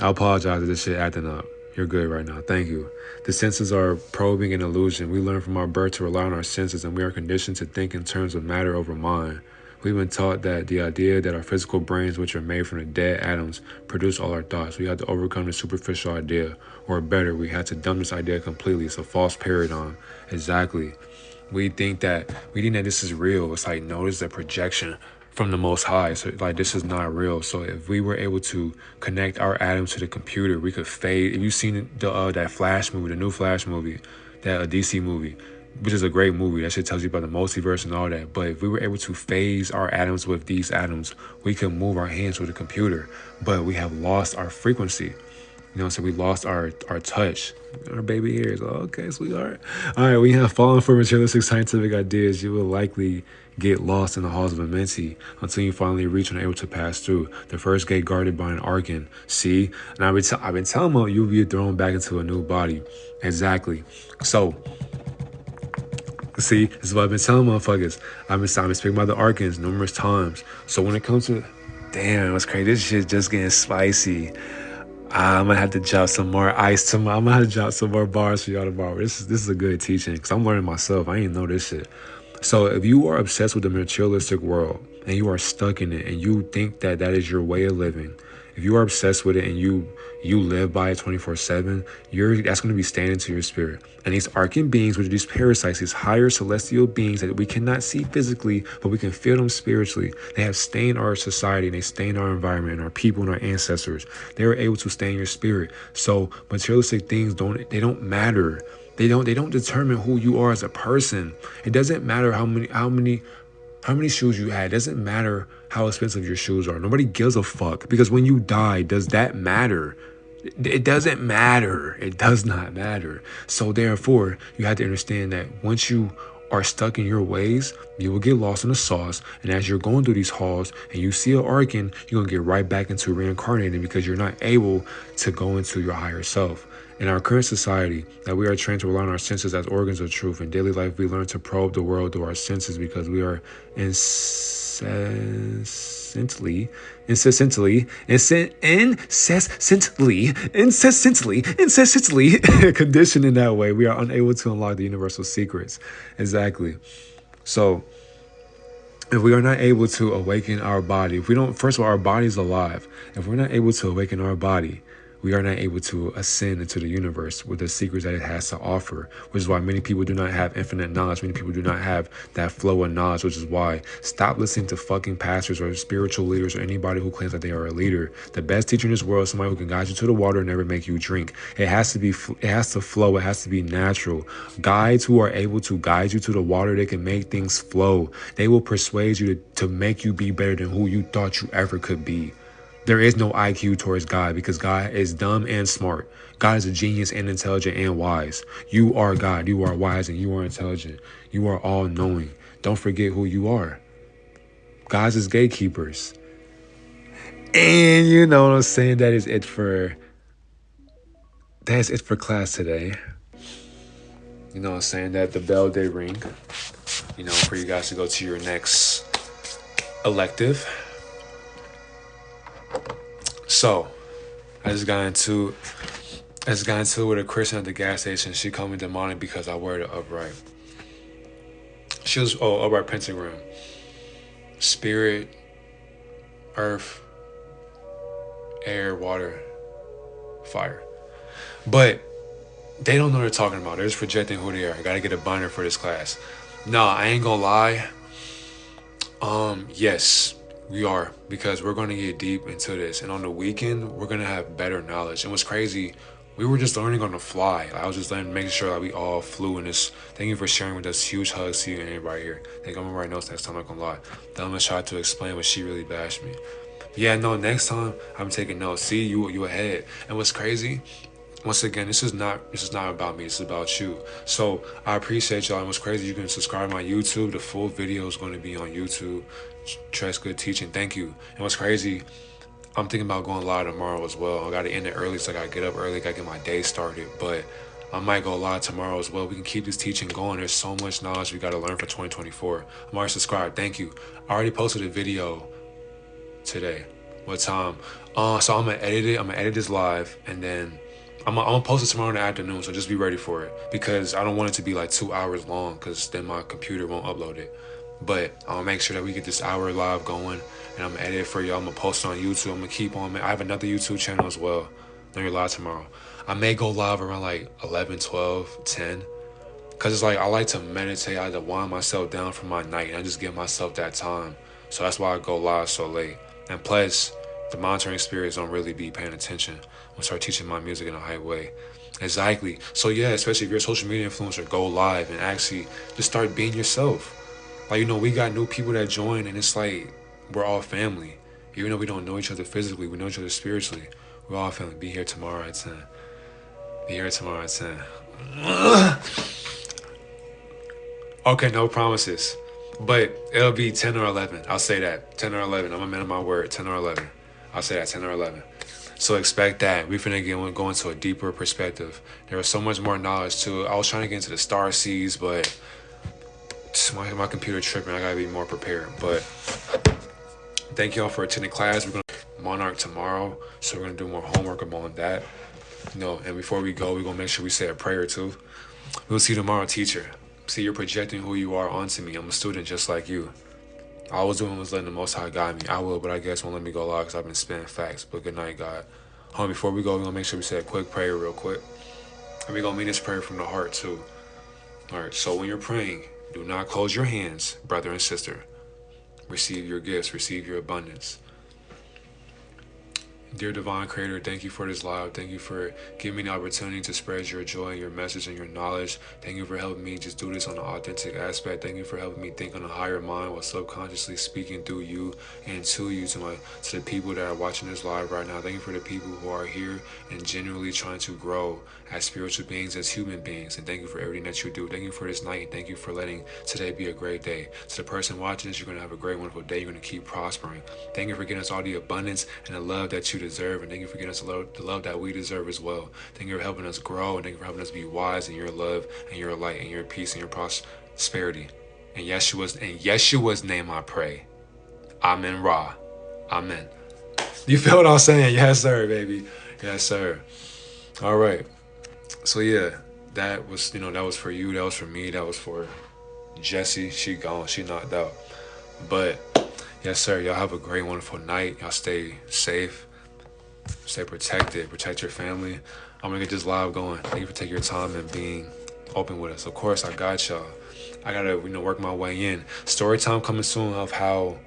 I apologize if this shit acting up. You're good right now, thank you. The senses are probing an illusion. We learn from our birth to rely on our senses, and we are conditioned to think in terms of matter over mind. We've been taught that the idea that our physical brains, which are made from the dead atoms, produce all our thoughts. We had to overcome the superficial idea, or better, we had to dump this idea completely. It's a false paradigm. Exactly. We think that this is real. It's like, no, this is a projection from the Most High. So like, this is not real. So if we were able to connect our atoms to the computer, we could fade. If you've seen that Flash movie, the new Flash movie, that DC movie, which is a great movie. That shit tells you about the multiverse and all that. But if we were able to phase our atoms with these atoms, we could move our hands with a computer. But we have lost our frequency. You know, so we lost our touch. Our baby ears. Oh, okay, sweetheart. All right, we have fallen for materialistic scientific ideas. You will likely get lost in the halls of Amenti until you finally reach and are able to pass through. The first gate guarded by an archon. See? And I've been telling them you'll be thrown back into a new body. Exactly. So, see, this is what I've been telling motherfuckers. I've been speaking about the archons numerous times. So when it comes to, damn, what's crazy? This shit just getting spicy. I'm gonna have to drop some more ice tomorrow. I'm gonna have to drop some more bars for y'all tomorrow. This is a good teaching because I'm learning myself. I didn't know this shit. So if you are obsessed with the materialistic world and you are stuck in it and you think that that is your way of living, if you are obsessed with it and you live by it 24/7, that's going to be staying into your spirit. And these archon beings, which are these parasites, these higher celestial beings that we cannot see physically, but we can feel them spiritually. They have stained our society, and they stained our environment, and our people, and our ancestors. They are able to stain your spirit. So materialistic things don't matter. They don't determine who you are as a person. It doesn't matter how many shoes you had. It doesn't matter how expensive your shoes are. Nobody gives a fuck, because when you die, does that matter? It doesn't matter. It does not matter. So therefore, you have to understand that once you are stuck in your ways, you will get lost in the sauce. And as you're going through these halls and you see an archon, you're going to get right back into reincarnating because you're not able to go into your higher self. In our current society, that we are trained to rely on our senses as organs of truth. In daily life, we learn to probe the world through our senses because we are incessantly conditioned in that way. We are unable to unlock the universal secrets. Exactly. So if we are not able to awaken our body, first of all, our body is alive. If we're not able to awaken our body, we are not able to ascend into the universe with the secrets that it has to offer, which is why many people do not have infinite knowledge. Many people do not have that flow of knowledge, which is why stop listening to fucking pastors or spiritual leaders or anybody who claims that they are a leader. The best teacher in this world is somebody who can guide you to the water and never make you drink. It has to flow. It has to be natural. Guides who are able to guide you to the water, they can make things flow. They will persuade you to make you be better than who you thought you ever could be. There is no IQ towards God because God is dumb and smart. God is a genius and intelligent and wise. You are God. You are wise and you are intelligent. You are all knowing. Don't forget who you are. God's is gatekeepers. And you know what I'm saying? That's it for class today. You know what I'm saying? That the bell did ring. You know, for you guys to go to your next elective. So, I just got into it with a Christian at the gas station. She called me demonic because I wear the upright. She was, upright pentagram. Spirit, earth, air, water, fire. But they don't know what they're talking about. They're just projecting who they are. I gotta get a binder for this class. No, I ain't gonna lie. Yes. We are, because we're going to get deep into this. And on the weekend, we're going to have better knowledge. And what's crazy, we were just learning on the fly. I was just learning, making sure that we all flew in this. Thank you for sharing with us. Huge hugs to you and everybody here. Think I'm gonna write notes next time. I'm not gonna lie. Then I'm gonna try to explain what she really bashed me. Yeah, no. Next time I'm taking notes. See, you ahead. And what's crazy? Once again, this is not about me. This is about you. So I appreciate y'all. And what's crazy? You can subscribe to my YouTube. The full video is going to be on YouTube. Trust Good Teaching. Thank you. And what's crazy? I'm thinking about going live tomorrow as well. I got to end it early, so I got to get up early. Got to get my day started. But I might go live tomorrow as well. We can keep this teaching going. There's so much knowledge we got to learn for 2024. I'm already subscribed. Thank you. I already posted a video today. What time? So I'm gonna edit it. I'm gonna edit this live, and then I'm gonna post it tomorrow in the afternoon. So just be ready for it, because I don't want it to be like 2 hours long, because then my computer won't upload it. But I'll make sure that we get this hour live going, and I'm gonna edit it for y'all. I'm gonna post it on YouTube. I'm gonna keep on. I have another YouTube channel as well. Then you're live tomorrow. I may go live around like 11, 12, 10. Because it's like I like to meditate. I like to wind myself down from my night, and I just give myself that time. So that's why I go live so late. And plus, the monitoring spirits don't really be paying attention. I'm gonna start teaching my music in a high way. Exactly. So yeah, especially if you're a social media influencer, go live and actually just start being yourself. Like, we got new people that join, and it's like we're all family. Even though we don't know each other physically, we know each other spiritually. We're all family. Be here tomorrow at 10. Be here tomorrow at 10. Okay, no promises. But it'll be 10 or 11. I'll say that. 10 or 11. I'm a man of my word. 10 or 11. I'll say that. 10 or 11. So expect that. We're finna go into a deeper perspective. There was so much more knowledge to it. I was trying to get into the star seeds, but my computer tripping. I gotta be more prepared. But thank y'all for attending class. We're gonna Monarch tomorrow, so we're gonna do more homework about that. And before we go, we're gonna make sure we say a prayer too. We'll see you tomorrow, teacher. See, you're projecting who you are onto me. I'm a student just like you. All I was doing was letting the Most High guide me. I will, but I guess won't let me go live because I've been spitting facts. But good night, God. Before we go, we're going to make sure we say a quick prayer real quick. And we're going to mean this prayer from the heart, too. All right, so when you're praying, do not close your hands, brother and sister. Receive your gifts. Receive your abundance. Dear Divine Creator, thank you for this live. Thank you for giving me the opportunity to spread your joy, your message, and your knowledge. Thank you for helping me just do this on an authentic aspect. Thank you for helping me think on a higher mind while subconsciously speaking through you and to you, to the people that are watching this live right now. Thank you for the people who are here and genuinely trying to grow as spiritual beings, as human beings. And thank you for everything that you do. Thank you for this night. And thank you for letting today be a great day. To the person watching this, you're going to have a great, wonderful day. You're going to keep prospering. Thank you for giving us all the abundance and the love that you deserve, and thank you for giving us the love that we deserve as well. Thank you for helping us grow, and thank you for helping us be wise in your love and your light and your peace and your prosperity. In Yeshua's name I pray. Amen Ra. Amen. You feel what I'm saying? Yes, sir, baby. Yes, sir. All right. So yeah, that was for you, that was for me, that was for Jessie. She gone, she knocked out. But yes, sir, y'all have a great, wonderful night. Y'all stay safe, stay protected, protect your family. I'm gonna get this live going. Thank you for taking your time and being open with us. Of course, I got y'all. I gotta work my way in. Story time coming soon of how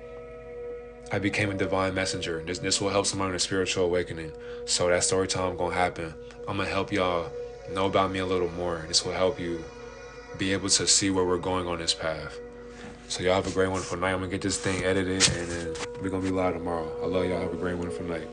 I became a divine messenger. This will help somebody in a spiritual awakening. So that story time gonna happen. I'm gonna help y'all know about me a little more. This will help you be able to see where we're going on this path. So y'all have a great, wonderful night. I'm gonna get this thing edited, and then we're gonna be live tomorrow. I love y'all. Have a great, wonderful night.